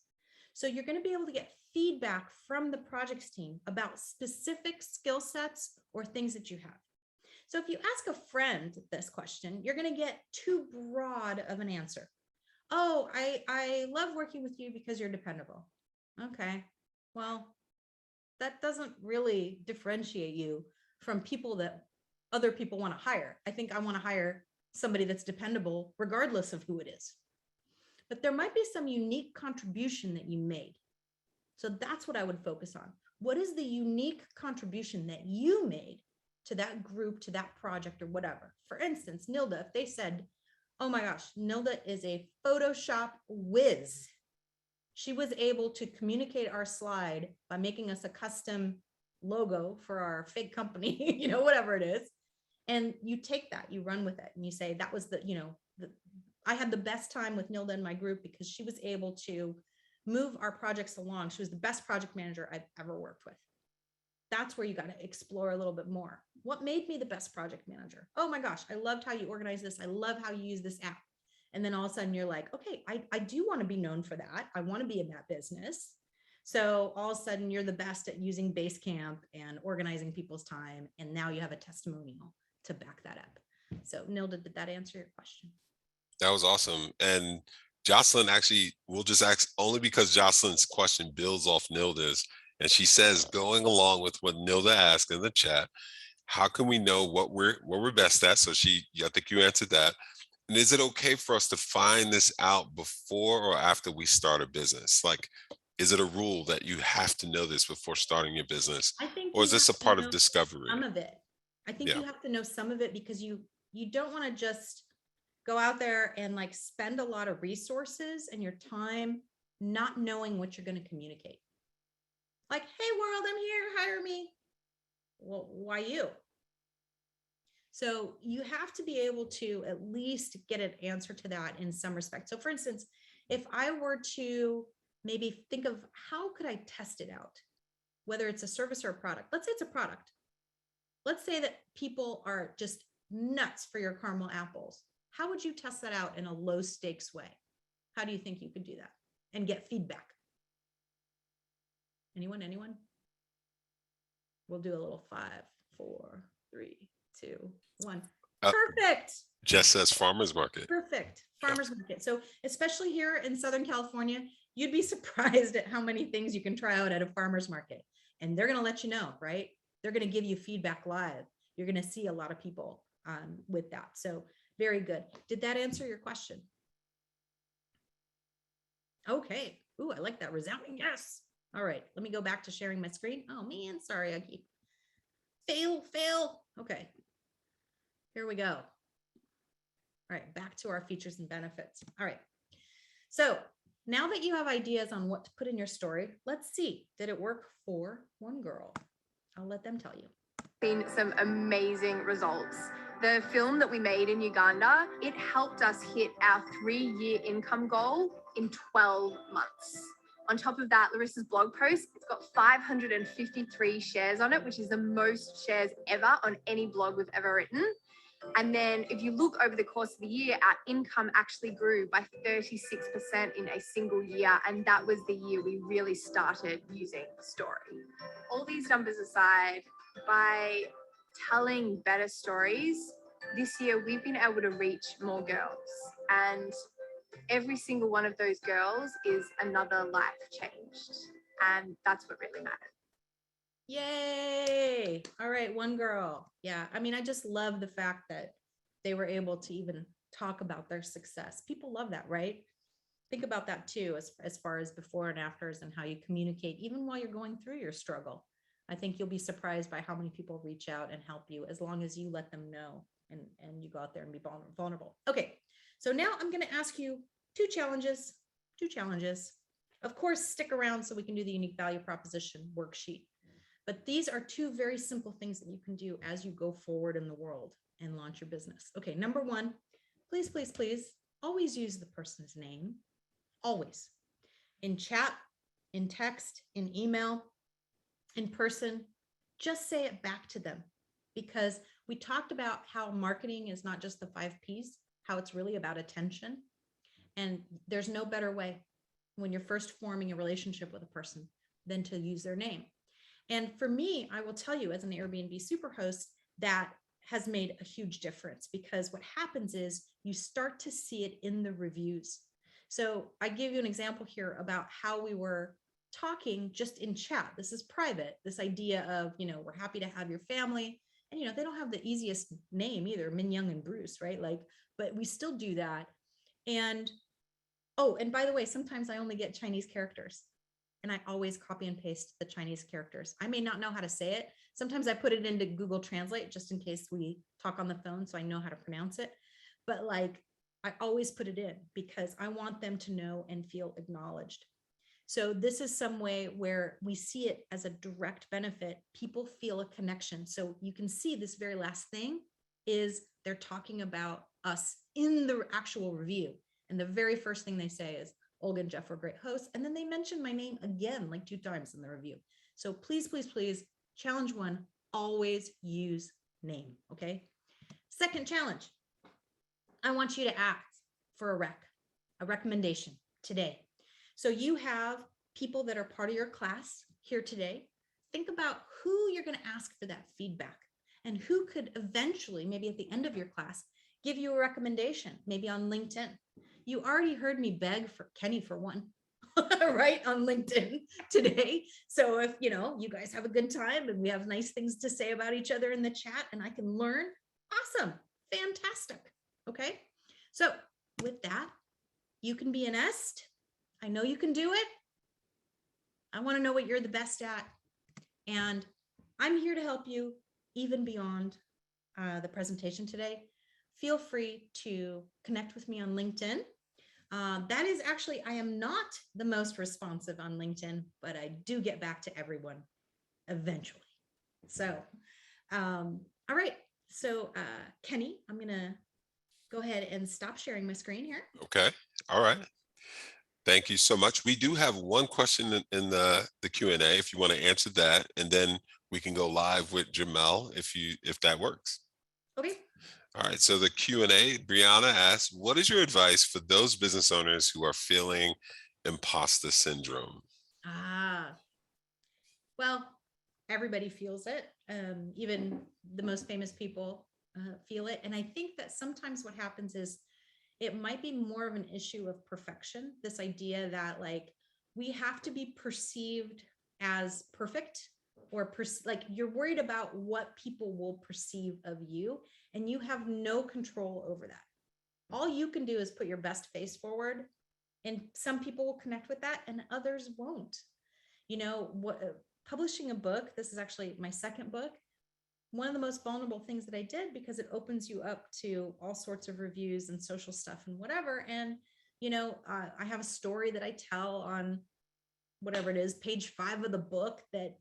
So you're going to be able to get feedback from the projects team about specific skill sets or things that you have. So if you ask a friend this question, you're going to get too broad of an answer. Oh, I love working with you because you're dependable. Okay, well, that doesn't really differentiate you from people that other people want to hire. I think I want to hire somebody that's dependable regardless of who it is. But there might be some unique contribution that you made. So that's what I would focus on. What is the unique contribution that you made to that group, to that project, or whatever? For instance, Nilda, if they said, oh my gosh, Nilda is a Photoshop whiz. She was able to communicate our slide by making us a custom logo for our fake company, whatever it is. And you take that, you run with it, and you say, that was I had the best time with Nilda and my group because she was able to move our projects along. She was the best project manager I've ever worked with. That's where you got to explore a little bit more. What made me the best project manager? Oh my gosh, I loved how you organize this. I love how you use this app. And then all of a sudden you're like, okay, I do want to be known for that. I want to be in that business. So all of a sudden you're the best at using Basecamp and organizing people's time. And now you have a testimonial to back that up. So Nilda, did that answer your question? That was awesome. And Jocelyn, actually, we'll just ask only because Jocelyn's question builds off Nilda's. And she says, going along with what Nilda asked in the chat, how can we know what we're best at? So I think you answered that. And is it okay for us to find this out before or after we start a business? Like, is it a rule that you have to know this before starting your business? I think, or is this a part of discovery? Some of it. I think you have to know some of it because you don't want to just go out there and like spend a lot of resources and your time not knowing what you're going to communicate. Like, hey world, I'm here, hire me. Well, why you? So you have to be able to at least get an answer to that in some respect. So for instance, if I were to maybe think of how could I test it out, whether it's a service or a product. Let's say it's a product. Let's say that people are just nuts for your caramel apples. How would you test that out in a low stakes way? How do you think you could do that and get feedback? Anyone? We'll do a little 5, 4, 3, 2, 1. Perfect. Jess says farmers market. Perfect. Farmers market. So especially here in Southern California, you'd be surprised at how many things you can try out at a farmer's market. And they're going to let you know, right? they're going to give you feedback live. You're going to see a lot of people with that. So very good. Did that answer your question? Okay. Ooh, I like that resounding yes. All right, let me go back to sharing my screen. Oh man, sorry, I keep fail. Okay, here we go. All right, back to our features and benefits. All right, so now that you have ideas on what to put in your story, let's see, did it work for one girl? I'll let them tell you. Seen some amazing results. The film that we made in Uganda, it helped us hit our 3-year income goal in 12 months. On top of that, Larissa's blog post, it's got 553 shares on it, which is the most shares ever on any blog we've ever written. And then if you look over the course of the year, our income actually grew by 36% in a single year. And that was the year we really started using story. All these numbers aside, by telling better stories, this year we've been able to reach more girls. And every single one of those girls is another life changed. And that's what really matters. Yay. All right, one girl. Yeah, I mean, I just love the fact that they were able to even talk about their success. People love that, right? Think about that too, as far as before and afters and how you communicate, even while you're going through your struggle. I think you'll be surprised by how many people reach out and help you as long as you let them know and you go out there and be vulnerable. Okay, so now I'm going to ask you two challenges. Of course, stick around so we can do the unique value proposition worksheet. But these are two very simple things that you can do as you go forward in the world and launch your business. Okay, number one, please, always use the person's name. Always. In chat, in text, in email, in person, just say it back to them. Because we talked about how marketing is not just the 5 Ps, how it's really about attention. And there's no better way when you're first forming a relationship with a person than to use their name. And for me, I will tell you as an Airbnb superhost, that has made a huge difference because what happens is you start to see it in the reviews. So I give you an example here about how we were talking just in chat. This is private, this idea of, we're happy to have your family. And, they don't have the easiest name either, Min Young and Bruce, right? But we still do that. And, and by the way, sometimes I only get Chinese characters. And I always copy and paste the Chinese characters. I may not know how to say it. Sometimes I put it into Google Translate just in case we talk on the phone so I know how to pronounce it. But I always put it in because I want them to know and feel acknowledged. So this is some way where we see it as a direct benefit. People feel a connection. So you can see this very last thing is they're talking about us in the actual review. And the very first thing they say is, Olga and Jeff were great hosts. And then they mentioned my name again, 2 times in the review. So please, challenge 1, always use name, okay? Second challenge, I want you to ask for a recommendation today. So you have people that are part of your class here today. Think about who you're going to ask for that feedback and who could eventually, maybe at the end of your class, give you a recommendation, maybe on LinkedIn. You already heard me beg for Kenny for one, right, on LinkedIn today. So if, you guys have a good time and we have nice things to say about each other in the chat and I can learn, awesome, fantastic, okay? So with that, you can be an est. I know you can do it. I want to know what you're the best at. And I'm here to help you even beyond the presentation today. Feel free to connect with me on LinkedIn. That is actually, I am not the most responsive on LinkedIn, but I do get back to everyone eventually. So, all right. So, Kenny, I'm going to go ahead and stop sharing my screen here. Okay. All right. Thank you so much. We do have one question in the Q&A if you want to answer that, and then we can go live with Jamel if that works. Okay. All right. So the Q&A, Brianna asks, what is your advice for those business owners who are feeling imposter syndrome? Well, everybody feels it. Even the most famous people feel it. And I think that sometimes what happens is it might be more of an issue of perfection. This idea that we have to be perceived as perfect or like you're worried about what people will perceive of you, and you have no control over that. All you can do is put your best face forward, and some people will connect with that and others won't. You know, publishing a book, this is actually my second book, one of the most vulnerable things that I did, because it opens you up to all sorts of reviews and social stuff and whatever. And, you know, I have a story that I tell on whatever it is, page 5 of the book, that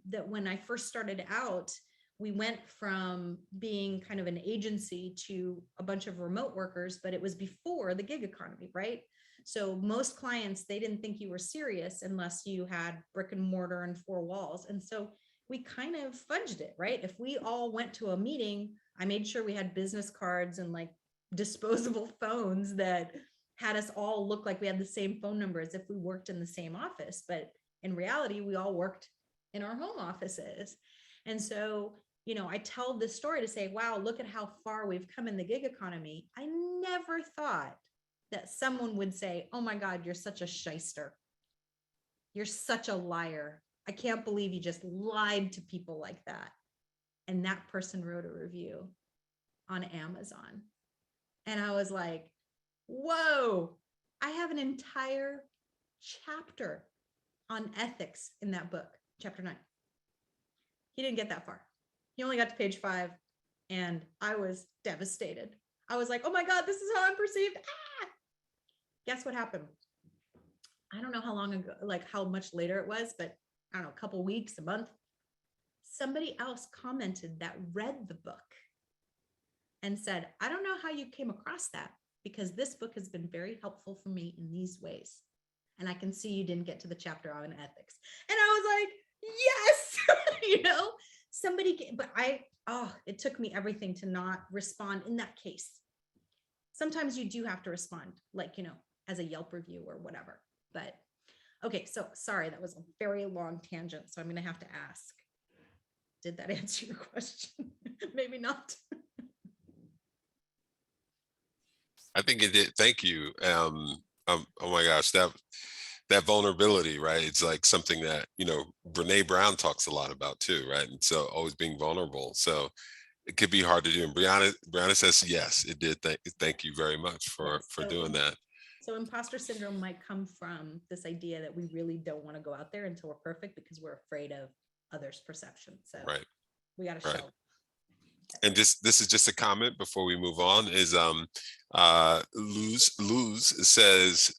that when I first started out, we went from being kind of an agency to a bunch of remote workers, but it was before the gig economy, right? So most clients, they didn't think you were serious unless you had brick and mortar and 4 walls. And so we kind of fudged it, right? If we all went to a meeting, I made sure we had business cards and like disposable phones that had us all look like we had the same phone number as if we worked in the same office. But in reality, we all worked in our home offices. And so, you know, I tell this story to say, wow, look at how far we've come in the gig economy. I never thought that someone would say, oh my God, you're such a shyster. You're such a liar. I can't believe you just lied to people like that. And that person wrote a review on Amazon. And I was like, whoa, I have an entire chapter on ethics in that book, chapter 9. He didn't get that far. He only got to page 5, and I was devastated. I was like, oh my God, this is how I'm perceived. Ah! Guess what happened? I don't know how long ago, like how much later it was, but I don't know, a couple weeks, a month. Somebody else commented that read the book and said, I don't know how you came across that, because this book has been very helpful for me in these ways. And I can see you didn't get to the chapter on ethics. And I was like, yes, you know, but it took me everything to not respond in that case. Sometimes you do have to respond, like, you know, as a Yelp review or whatever. But okay, so sorry, that was a very long tangent. So I'm going to have to ask, did that answer your question? Maybe not. I think it did. Thank you. Oh my gosh, that vulnerability, right? It's like something that, you know, Brene Brown talks a lot about too, right? And so always being vulnerable. So it could be hard to do. And Brianna says, yes, it did. Thank you very much for doing that. So imposter syndrome might come from this idea that we really don't want to go out there until we're perfect because we're afraid of others' perception. So we got to show. And this is just a comment before we move on, is Luz says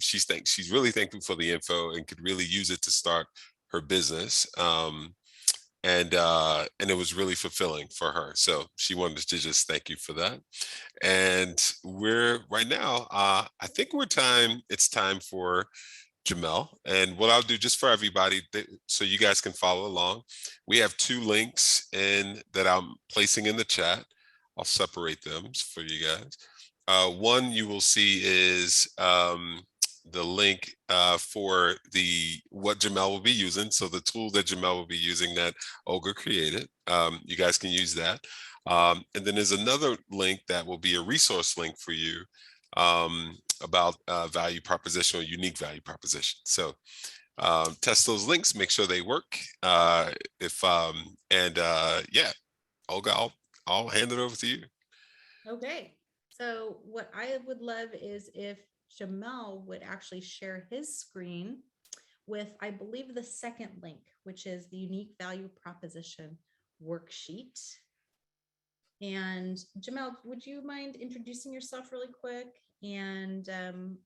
she's really thankful for the info and could really use it to start her business. And it was really fulfilling for her. So she wanted to just thank you for that. And we're right now, I think it's time for Jamel. And what I'll do just for everybody, so you guys can follow along, we have 2 links that I'm placing in the chat. I'll separate them for you guys. One you will see is the link for what Jamel will be using. So the tool that Jamel will be using that Olga created, you guys can use that. And then there's another link that will be a resource link for you about value proposition or unique value proposition. So test those links, make sure they work. Olga, I'll hand it over to you. Okay. So what I would love is if Jamel would actually share his screen with, I believe, the second link, which is the unique value proposition worksheet. And Jamel, would you mind introducing yourself really quick and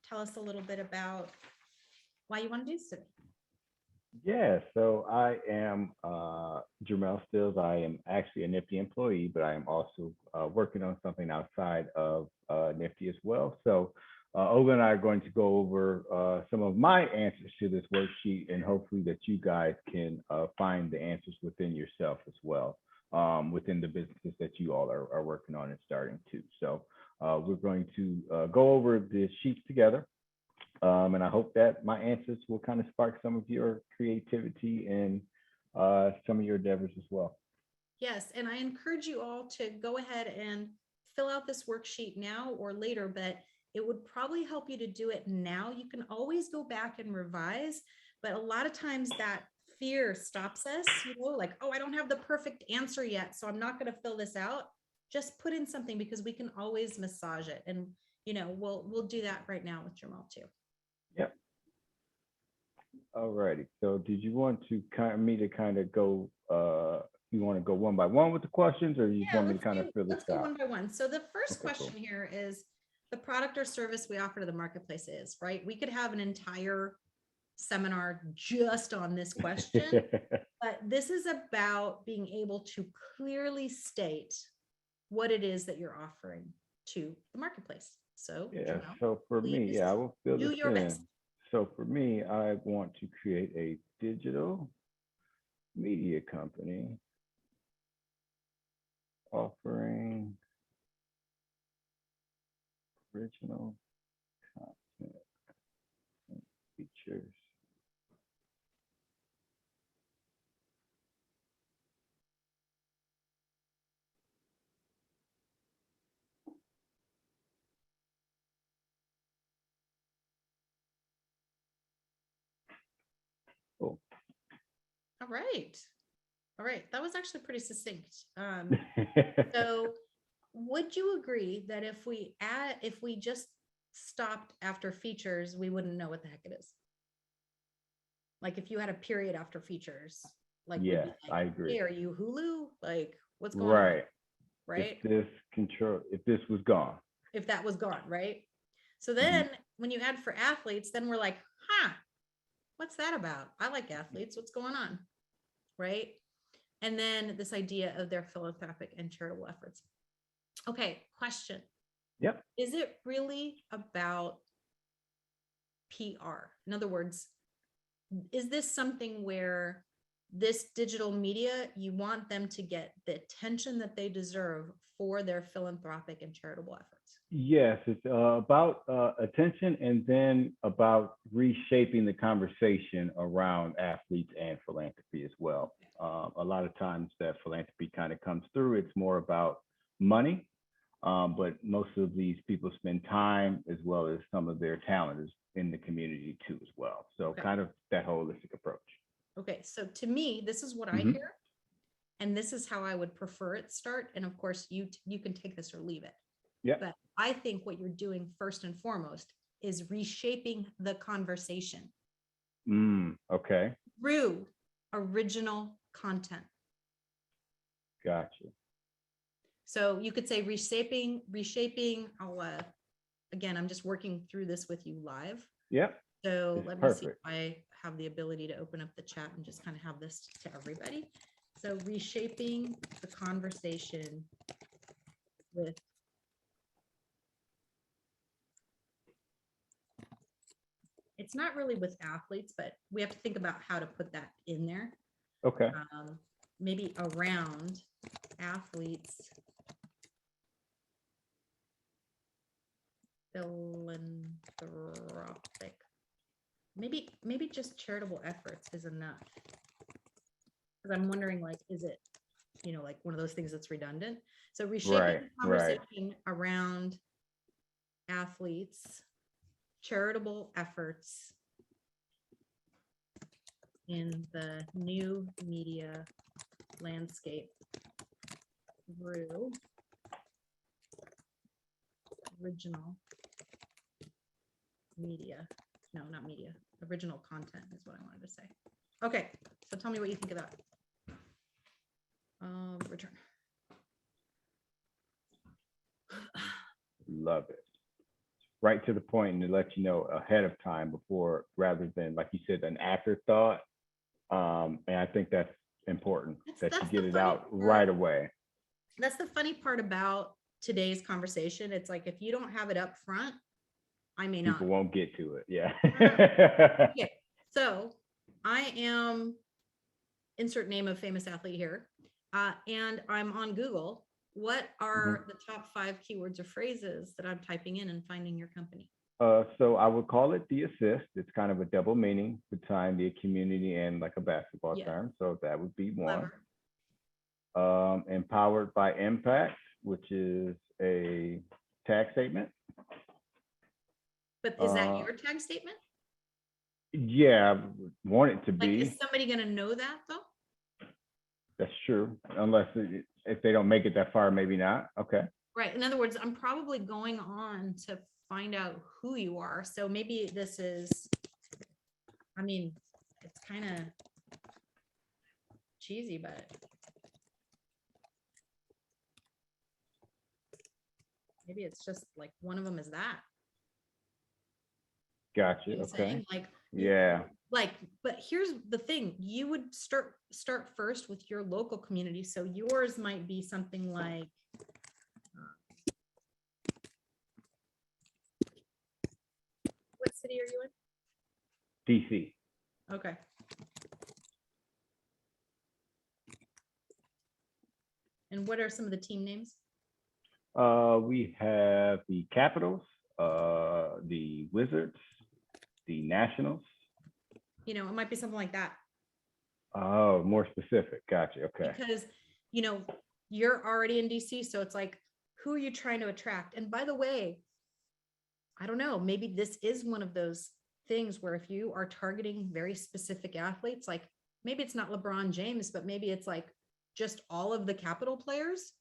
tell us a little bit about why you want to do this today? Yeah, so I am Jamel Stills. I am actually a Nifty employee, but I am also working on something outside of Nifty as well. So Olga and I are going to go over some of my answers to this worksheet, and hopefully that you guys can find the answers within yourself as well, within the businesses that you all are working on and starting to. So we're going to go over the sheets together. And I hope that my answers will kind of spark some of your creativity and some of your endeavors as well. Yes, and I encourage you all to go ahead and fill out this worksheet now or later, but it would probably help you to do it now. You can always go back and revise, but a lot of times that fear stops us, like, oh, I don't have the perfect answer yet, so I'm not going to fill this out. Just put in something, because we can always massage it. And, we'll do that right now with Jamal too. Yep. All righty. So did you want to kind of go, you want to go one by one with the questions, or you want me to kind of fill this Let's go out? one by one. So the first Okay, question cool. here is the product or service we offer to the marketplace is, right? We could have an entire seminar just on this question, but this is about being able to clearly state what it is that you're offering to the marketplace. So, Yeah. Jamal, So for me, please I will fill do this your in. best. So for me, I want to create a digital media company offering original content and features. Cool. All right. All right. That was actually pretty succinct. So would you agree that if we just stopped after features, we wouldn't know what the heck it is? Like if you had a period after features, like, we'd be Yes, like, I agree. hey, are you Hulu? Like, what's going on? Right. Right. If this was gone. If that was gone, right? So then when you add for athletes, then we're like, what's that about? I like athletes. What's going on? Right. And then this idea of their philanthropic and charitable efforts. Okay, question. Yep. Is it really about PR? In other words, is this something where this digital media, you want them to get the attention that they deserve for their philanthropic and charitable efforts? Yes, it's about attention, and then about reshaping the conversation around athletes and philanthropy as well. A lot of times that philanthropy kind of comes through, it's more about money, but most of these people spend time as well as some of their talent is in the community too as well. So kind of that holistic approach. Okay, so to me, this is what I hear, and this is how I would prefer it start. And of course, you can take this or leave it. Yeah. But I think what you're doing first and foremost is reshaping the conversation. Okay. Through original content. Gotcha. So you could say reshaping. I'll again, I'm just working through this with you live. Yep. So let me see if I have the ability to open up the chat and just kind of have this to everybody. So reshaping the conversation with it's not really with athletes, but we have to think about how to put that in there. Okay. Maybe around athletes, philanthropic. Maybe just charitable efforts is enough. Because I'm wondering, like, is it, like one of those things that's redundant? So reshaping the conversation around athletes, charitable efforts in the new media landscape through original media. No, not media. Original content is what I wanted to say. Okay, so tell me what you think of that. Return. Love it. Right to the point, and to let you know ahead of time before, rather than, like you said, an afterthought. And I think that's important that you get it out right away. That's the funny part about today's conversation. It's like, if you don't have it up front, I may not. People won't get to it. Yeah. Okay. So I am, insert name of famous athlete here, and I'm on Google. What are the top 5 keywords or phrases that I'm typing in and finding your company? So I would call it the assist. It's kind of a double meaning between the community and like a basketball term. So that would be one. Empowered by impact, which is a tag statement. But is that your tag statement? Yeah, I want it to Like, be. is somebody going to know that though? That's true. Unless if they don't make it that far, maybe not. Okay. Right. In other words, I'm probably going on to find out who you are. So maybe this is, I mean, it's kind of cheesy, but maybe it's just like one of them is that. Gotcha. You know what I'm Okay. saying? Like, Yeah. like, but here's the thing, you would start first with your local community. So yours might be something like, what city are you in? DC. Okay. And what are some of the team names? We have the Capitals, the Wizards, the Nationals. You know, it might be something like that. Oh, more specific. Gotcha. Okay. Because, you know, you're already in DC. So it's like, who are you trying to attract? And by the way, I don't know, maybe this is one of those things where if you are targeting very specific athletes, like maybe it's not LeBron James, but maybe it's like just all of the Capital players.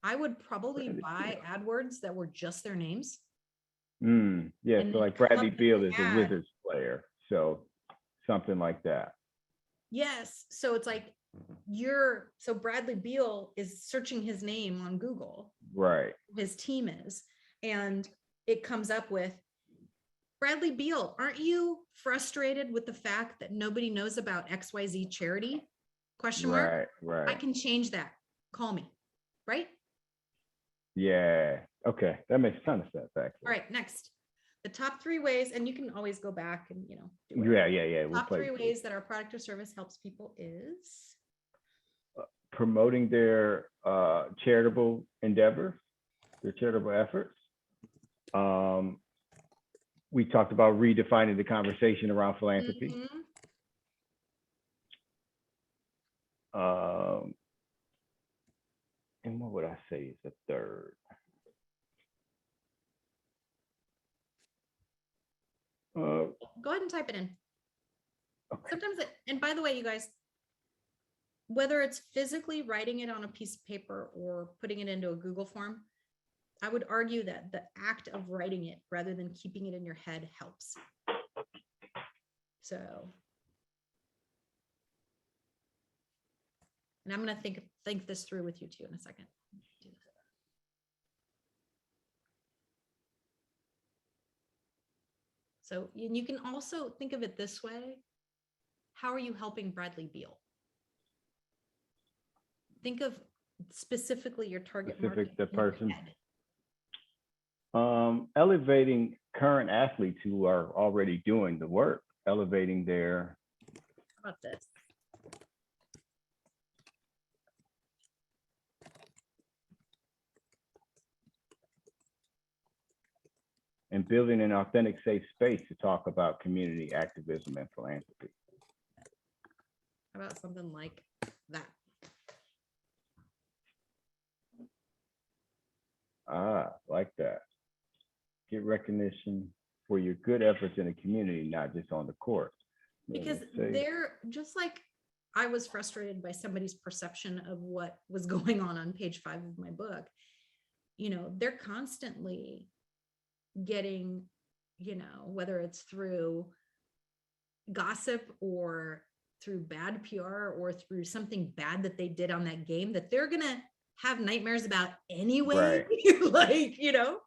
I would probably buy AdWords that were just their names. Yeah. And So then like come Bradley up with Beal an is a ad. Wizards player. So something like that. Yes. So it's like so Bradley Beal is searching his name on Google. Right. His team is, and it comes up with Bradley Beal. Aren't you frustrated with the fact that nobody knows about XYZ charity? Question mark. Right. Right. I can change that. Call me. Right. Yeah. Okay. That makes a ton of sense, actually. All right. Next, the top 3 ways, and you can always go back and, you know, do Yeah. Yeah. Yeah. top 3 ways that our product or service helps people is promoting their charitable endeavors, their charitable efforts. We talked about redefining the conversation around philanthropy. And what would I say is the third? Go ahead and type it in. Okay. Sometimes and by the way, you guys, whether it's physically writing it on a piece of paper or putting it into a Google form, I would argue that the act of writing it rather than keeping it in your head helps. So, and I'm going to think this through with you too in a second. So you can also think of it this way. How are you helping Bradley Beal? Think of specifically your target market. The person. Elevating current athletes who are already doing the work, elevating their. How about this? And building an authentic, safe space to talk about community activism and philanthropy. How about something like that? Like that. Get recognition for your good efforts in the community, not just on the court. Because they're just like, I was frustrated by somebody's perception of what was going on page 5 of my book. You know, they're constantly getting, you know, whether it's through gossip or through bad PR or through something bad that they did on that game that they're gonna have nightmares about anyway. Right. Like, you know,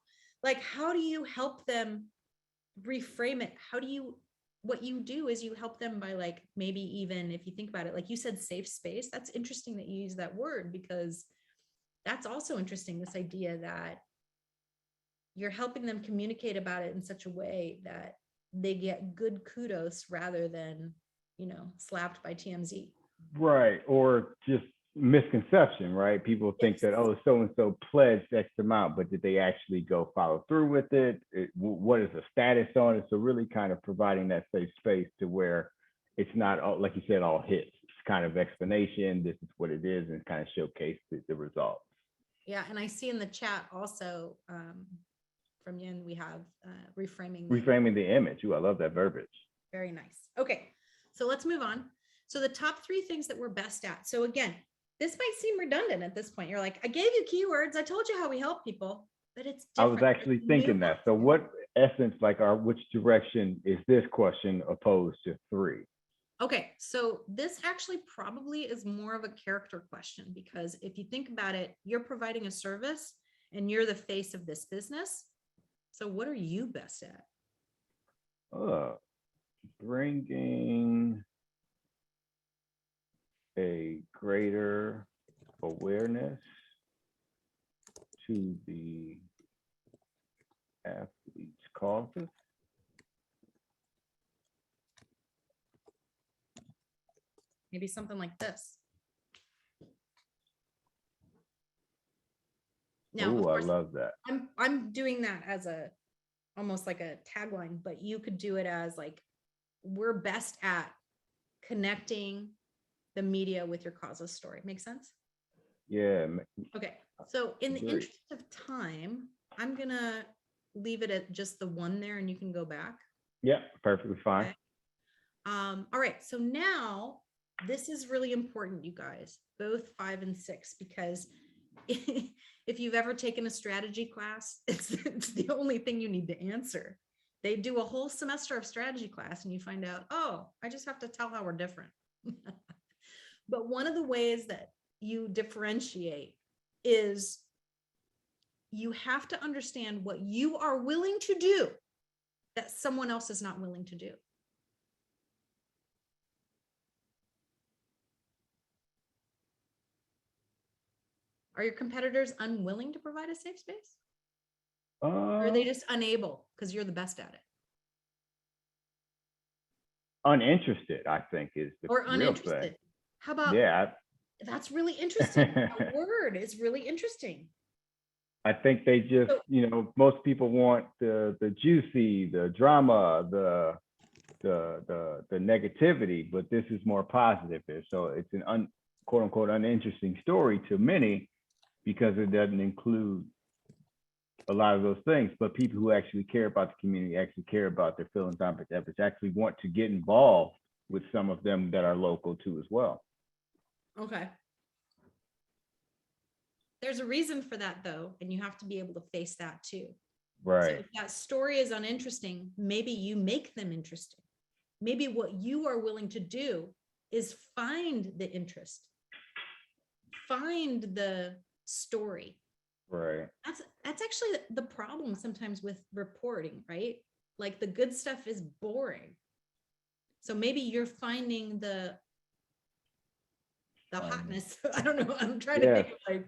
like, how do you help them reframe it? What you do is you help them by, like, maybe even if you think about it, like you said, safe space. That's interesting that you use that word, because that's also interesting, this idea that you're helping them communicate about it in such a way that they get good kudos rather than, you know, slapped by TMZ. Right. Or just misconception, right? People think that, oh, so-and-so pledged X amount, but did they actually go follow through with it? What is the status on it? So really kind of providing that safe space to where it's not, all, like you said, all hits. It's kind of explanation, this is what it is, and kind of showcase the results. Yeah, and I see in the chat also from Yin, we have reframing the image. Ooh, I love that verbiage. Very nice. Okay, so let's move on. So the top 3 things that we're best at. So again, this might seem redundant at this point. You're like, I gave you keywords. I told you how we help people, but it's different. I was actually thinking that. So what essence, like which direction is this question opposed to 3? Okay, so this actually probably is more of a character question, because if you think about it, you're providing a service and you're the face of this business. So what are you best at? Bringing a greater awareness to the athlete's causes. Maybe something like this. Now, Oh, of course, I love that. I'm doing that as almost like a tagline, but you could do it as like, we're best at connecting the media with your causes story. Make sense? Yeah. Okay. So in the Great. interest of time, I'm gonna leave it at just the 1 there, and you can go back. Yeah, perfectly fine. Okay. All right. So now this is really important, you guys, both 5 and 6, because if you've ever taken a strategy class, it's the only thing you need to answer. They do a whole semester of strategy class and you find out, oh, I just have to tell how we're different. But one of the ways that you differentiate is you have to understand what you are willing to do that someone else is not willing to do. Are your competitors unwilling to provide a safe space? Or are they just unable because you're the best at it? Uninterested, I think, is the Or real uninterested. thing. How about, Yeah, that's really interesting. That word is really interesting. I think they just, most people want the juicy, the drama, the negativity, but this is more positive. So it's an quote unquote uninteresting story to many because it doesn't include a lot of those things. But people who actually care about the community, actually care about their philanthropic efforts, actually want to get involved with some of them that are local too as well. Okay. There's a reason for that though, and you have to be able to face that too. Right. So if that story is uninteresting, maybe you make them interesting. Maybe what you are willing to do is find the interest, find the story. Right. That's actually the problem sometimes with reporting, right? Like the good stuff is boring. So maybe you're finding the hotness. I don't know. I'm trying to think of like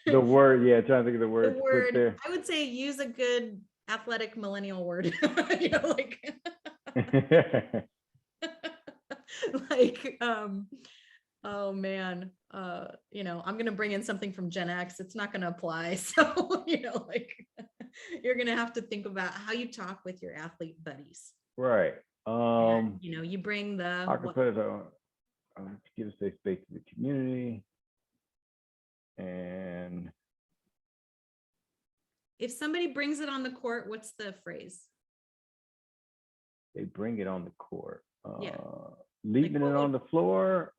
the word. Yeah, trying to think of the word. The word. I would say use a good athletic millennial word. Like oh man, I'm gonna bring in something from Gen X. It's not gonna apply. So like you're gonna have to think about how you talk with your athlete buddies. Right. And, you bring the give a safe space to the community. And if somebody brings it on the court, what's the phrase? They bring it on the court. Yeah. Leaving it on the floor.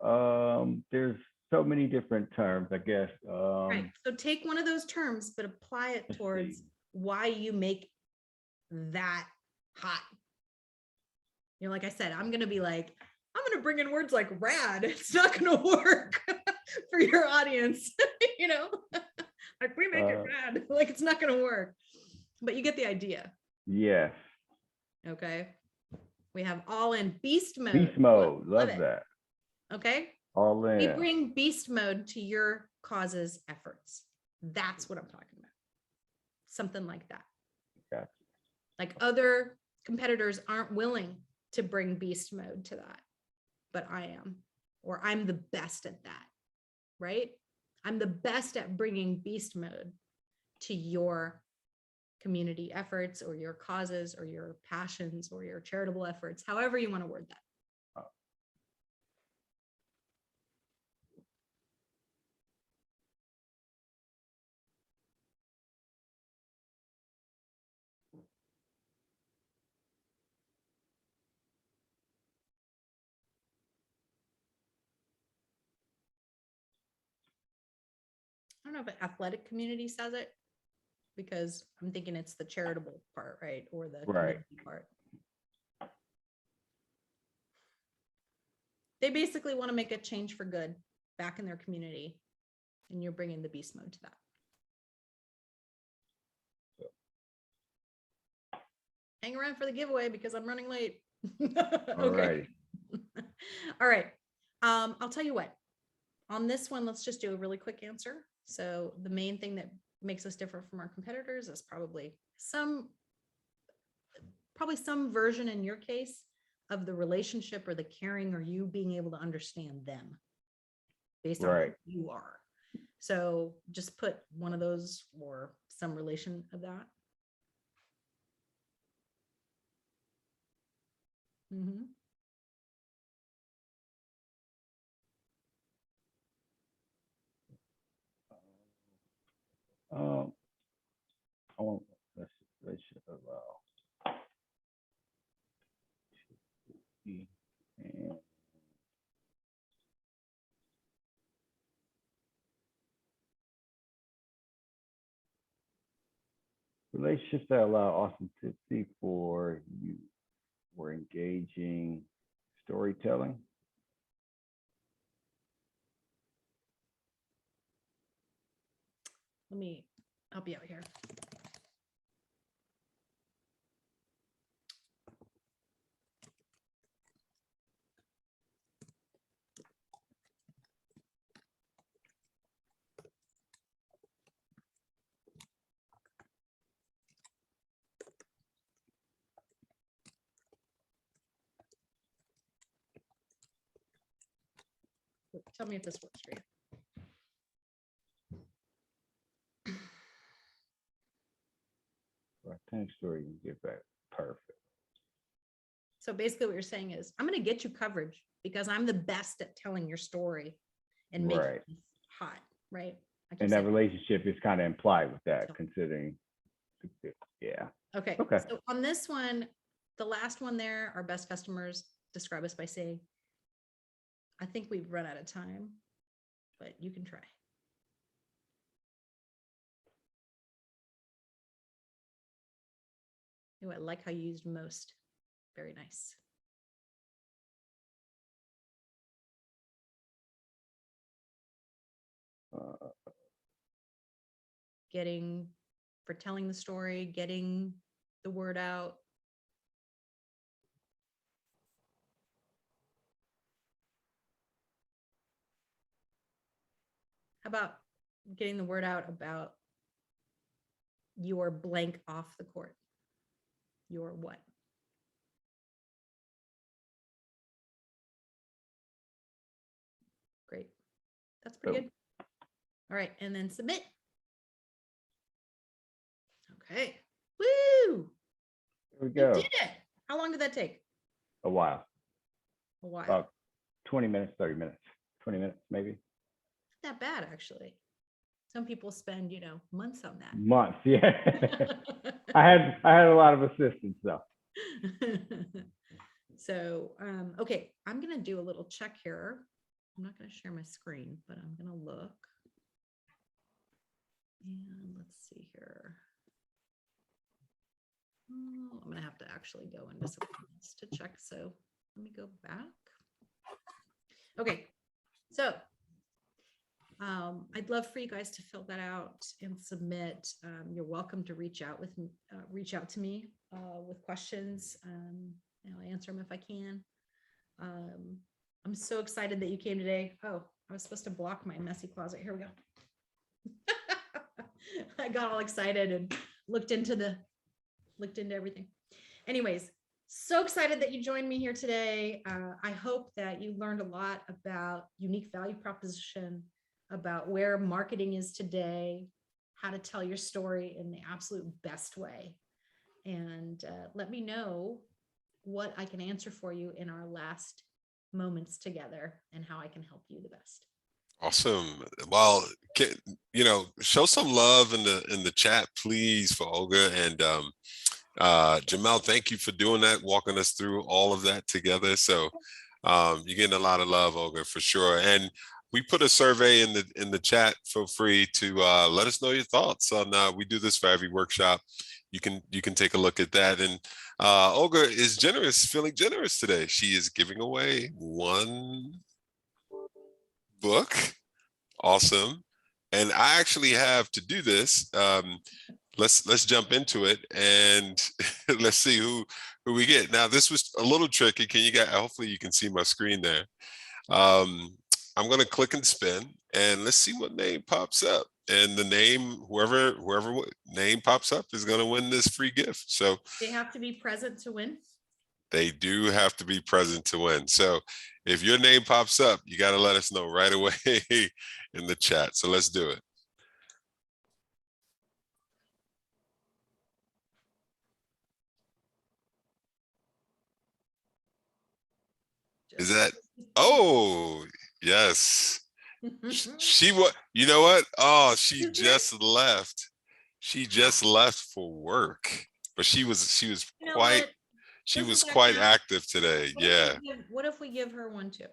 There's so many different terms, I guess. Right. So take one of those terms, but apply it towards why you make that hot. Like I said, I'm going to be like, I'm going to bring in words like rad. It's not going to work for your audience, like we make it rad, like it's not going to work, but you get the idea. Yes. Okay. We have all in beast mode. Beast mode. Love that. Okay. All in. We bring beast mode to your causes efforts. That's what I'm talking about. Something like that. Gotcha. Like other competitors aren't willing to bring beast mode to that, but I am, or I'm the best at that, right? I'm the best at bringing beast mode to your community efforts or your causes or your passions or your charitable efforts, however you want to word that. I don't know if athletic community says it, because I'm thinking it's the charitable part, right? Or the Right. community part. They basically want to make a change for good back in their community, and you're bringing the beast mode to that. Hang around for the giveaway because I'm running late. All right. All right. I'll tell you what, on this one, let's just do a really quick answer. So the main thing that makes us different from our competitors is probably some version in your case of the relationship or the caring, or you being able to understand them based on Right. who you are. So just put one of those or some relation of that. Mm-hmm. I want, let's allow. And relationships that allow authenticity for you, for engaging storytelling. Let me help you out here. Tell me if this works for you. Authentic story you get back. Perfect. So basically what you're saying is, I'm going to get you coverage because I'm the best at telling your story and making Right. it hot, right? And that relationship is kind of implied with that, considering, yeah. Okay. Okay. So on this one, the last one there, our best customers describe us by saying, I think we've run out of time, but you can try. Oh, I like how you used most. Very nice. For telling the story, getting the word out. How about getting the word out about your blank off the court? Your what? Great. That's pretty good. All right. And then submit. Okay. Woo! There we go. You did it. How long did that take? A while. A while. About 20 minutes, 30 minutes, 20 minutes, maybe. Not that bad, actually. Some people spend, months on that. Months, yeah. I had a lot of assistance though. So, okay, I'm going to do a little check here. I'm not going to share my screen, but I'm going to look. And let's see here. Oh, I'm going to have to actually go into some comments to check. So let me go back. Okay, so I'd love for you guys to fill that out and submit. You're welcome to reach out to me with questions. I'll answer them if I can. I'm so excited that you came today. Oh, I was supposed to block my messy closet. Here we go. I got all excited and looked into everything. Anyways, so excited that you joined me here today. I hope that you learned a lot about unique value proposition, about where marketing is today, how to tell your story in the absolute best way. And let me know what I can answer for you in our last moments together and how I can help you the best. Awesome. Well, show some love in the chat, please, for Olga. And Jamel, thank you for doing that, walking us through all of that together. So you're getting a lot of love, Olga, for sure. And we put a survey in the chat. Feel free to let us know your thoughts on. We do this for every workshop. You can take a look at that. And Olga is generous, feeling generous today. She is giving away 1 book. Awesome. And I actually have to do this. Let's jump into it and let's see who we get. Now, this was a little tricky. Hopefully you can see my screen there. I'm going to click and spin and let's see what name pops up. And the name, whoever name pops up is going to win this free gift. So they have to be present to win. They do have to be present to win. So if your name pops up, you got to let us know right away in the chat. So let's do it. Is that? Oh, yes. She what? You know what? Oh, she just left. She just left for work, but she was quite active today. Yeah. What if we give her one too?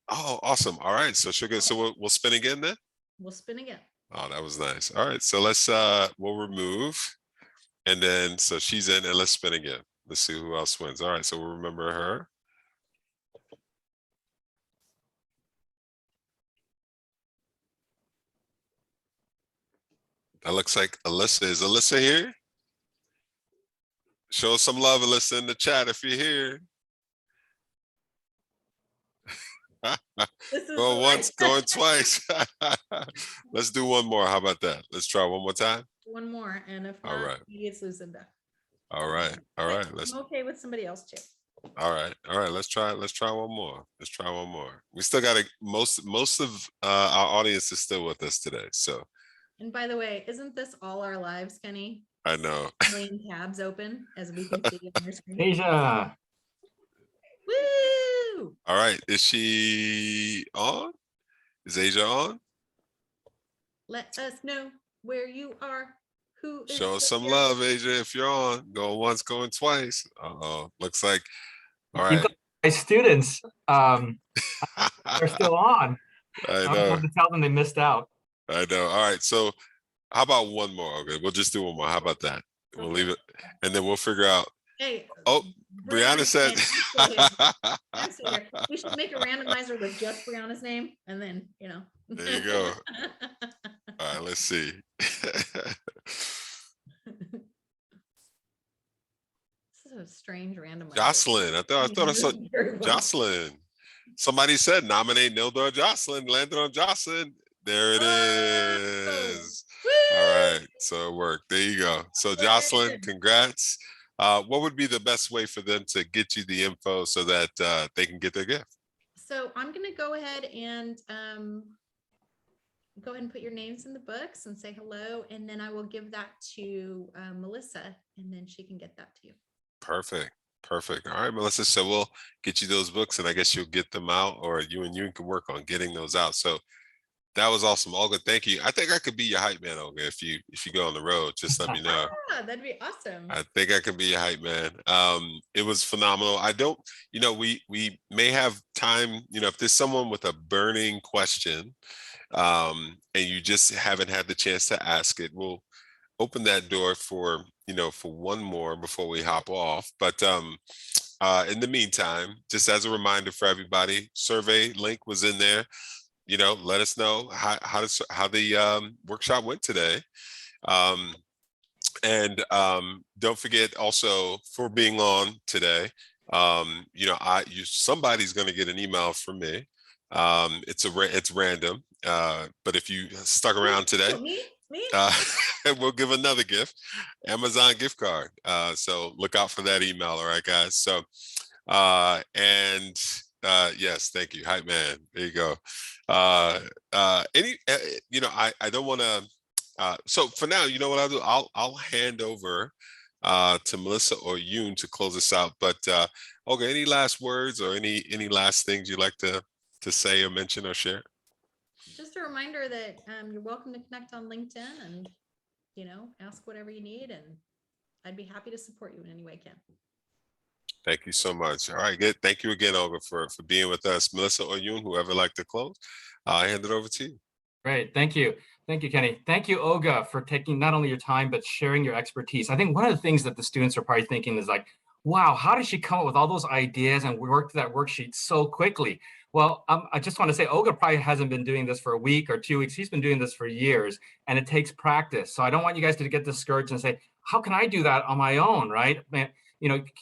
Oh, awesome. All right. So she'll get. So we'll spin again then. We'll spin again. Oh, that was nice. All right. So let's we'll remove, and then so she's in, and let's spin again. Let's see who else wins. All right. So we'll remember her. That looks like Alyssa. Is Alyssa here? Show some love, Alyssa, in the chat if you're here. Going once, going twice. Let's do one more. How about that? Let's try one more time. One more, and if not, all right, maybe it's Lucinda. All right, all right. I'm okay with somebody else too. All right, all right. Let's try one more. Let's try one more. We still got most of our audience is still with us today. So. And by the way, isn't this all our lives, Kenny? I know. A million tabs open as we can see on your screen. Asia. Woo! All right. Is she on? Is Asia on? Let us know where you are. Who is Show us some love, Asia, if you're on. Going once, going twice. Uh-oh. Looks like, all right. My students are still on. I know. I'm trying to tell them they missed out. I know. All right. So how about one more? Okay. We'll just do one more. How about that? We'll leave it. And then we'll figure out. Hey. Oh, Brianna said. I'm still here. We should make a randomizer with just Brianna's name. And then, you know. There you go. All right. Let's see. This is a strange randomizer. Jocelyn. I thought I saw Jocelyn. Somebody said nominate Nilda or Jocelyn. Landed on Jocelyn. There it is. Woo! All right, so it worked. There you go. So Jocelyn, congrats. What would be the best way for them to get you the info so that they can get their gift? So I'm going to go ahead and put your names in the books and say hello, and then I will give that to Melissa, and then she can get that to you. Perfect. Perfect. All right, Melissa. So we'll get you those books, and I guess you'll get them out, or you and Yoon can work on getting those out. So that was awesome, Olga. Thank you. I think I could be your hype man, Olga. If you go on the road, just let me know. That'd be awesome. I think I can be your hype man. It was phenomenal. I don't, we may have time. If there's someone with a burning question, and you just haven't had the chance to ask it, we'll open that door for one more before we hop off. But in the meantime, just as a reminder for everybody, survey link was in there. Let us know how the workshop went today. And don't forget also for being on today, somebody's going to get an email from me. It's random, but if you stuck around today, we'll give another gift, Amazon gift card. So look out for that email. All right, guys. So yes, thank you, hype man. There you go. I don't want to. So for now, you know what I'll do? I'll hand over to Melissa or Yoon to close us out. But Olga, any last words or any last things you'd like to say or mention or share? Just a reminder that you're welcome to connect on LinkedIn and ask whatever you need, and I'd be happy to support you in any way I can. Thank you so much. All right, good. Thank you again, Olga, for being with us. Melissa or Yoon, whoever like to close, I'll hand it over to you. Great. Thank you. Thank you, Kenny. Thank you, Olga, for taking not only your time, but sharing your expertise. I think one of the things that the students are probably thinking is like, wow, how did she come up with all those ideas and work that worksheet so quickly? Well, I just want to say Olga probably hasn't been doing this for a week or 2 weeks. He's been doing this for years, and it takes practice. So I don't want you guys to get discouraged and say, how can I do that on my own, right? Man,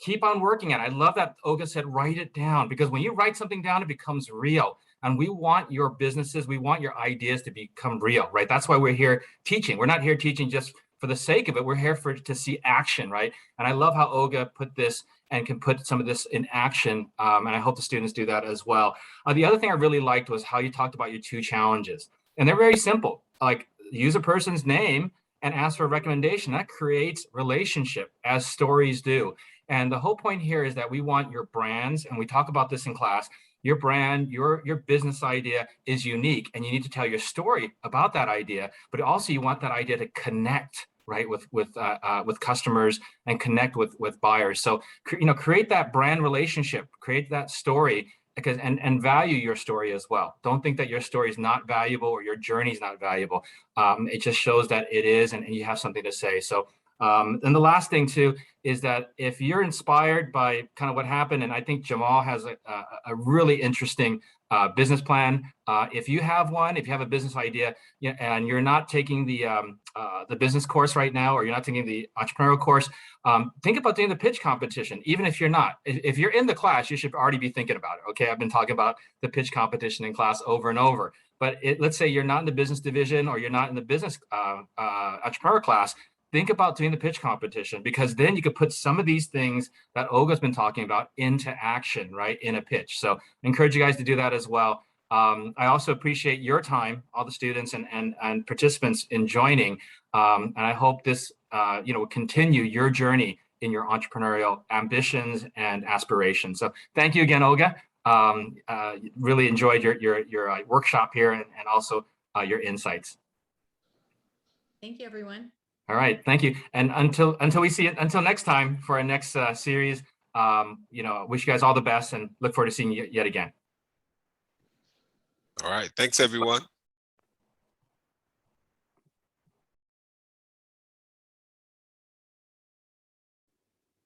keep on working at it. I love that Olga said, write it down, because when you write something down, it becomes real. And we want your businesses, we want your ideas to become real, right? That's why we're here teaching. We're not here teaching just for the sake of it. We're here to see action, right? And I love how Olga put this and can put some of this in action. And I hope the students do that as well. The other thing I really liked was how you talked about your 2 challenges. And they're very simple, like use a person's name and ask for a recommendation. That creates relationship, as stories do. And the whole point here is that we want your brands, and we talk about this in class, your brand, your business idea is unique, and you need to tell your story about that idea, but also you want that idea to connect, right, with customers and connect with buyers. So, create that brand relationship, create that story, because and value your story as well. Don't think that your story is not valuable or your journey is not valuable. It just shows that it is, and you have something to say. So, and the last thing too is that if you're inspired by kind of what happened, and I think Jamal has a really interesting business plan. If you have one, if you have a business idea, and you're not taking the business course right now, or you're not taking the entrepreneurial course, think about doing the pitch competition. Even if you're not, if you're in the class, you should already be thinking about it. Okay, I've been talking about the pitch competition in class over and over. But let's say you're not in the business division, or you're not in the business entrepreneurial class. Think about doing the pitch competition, because then you could put some of these things that Olga's been talking about into action, right, in a pitch. So I encourage you guys to do that as well. I also appreciate your time, all the students and participants in joining. And I hope this will continue your journey in your entrepreneurial ambitions and aspirations. So thank you again, Olga. Really enjoyed your workshop here, and also your insights. Thank you, everyone. All right, thank you. And until next time for our next series, wish you guys all the best and look forward to seeing you yet again. All right, thanks everyone.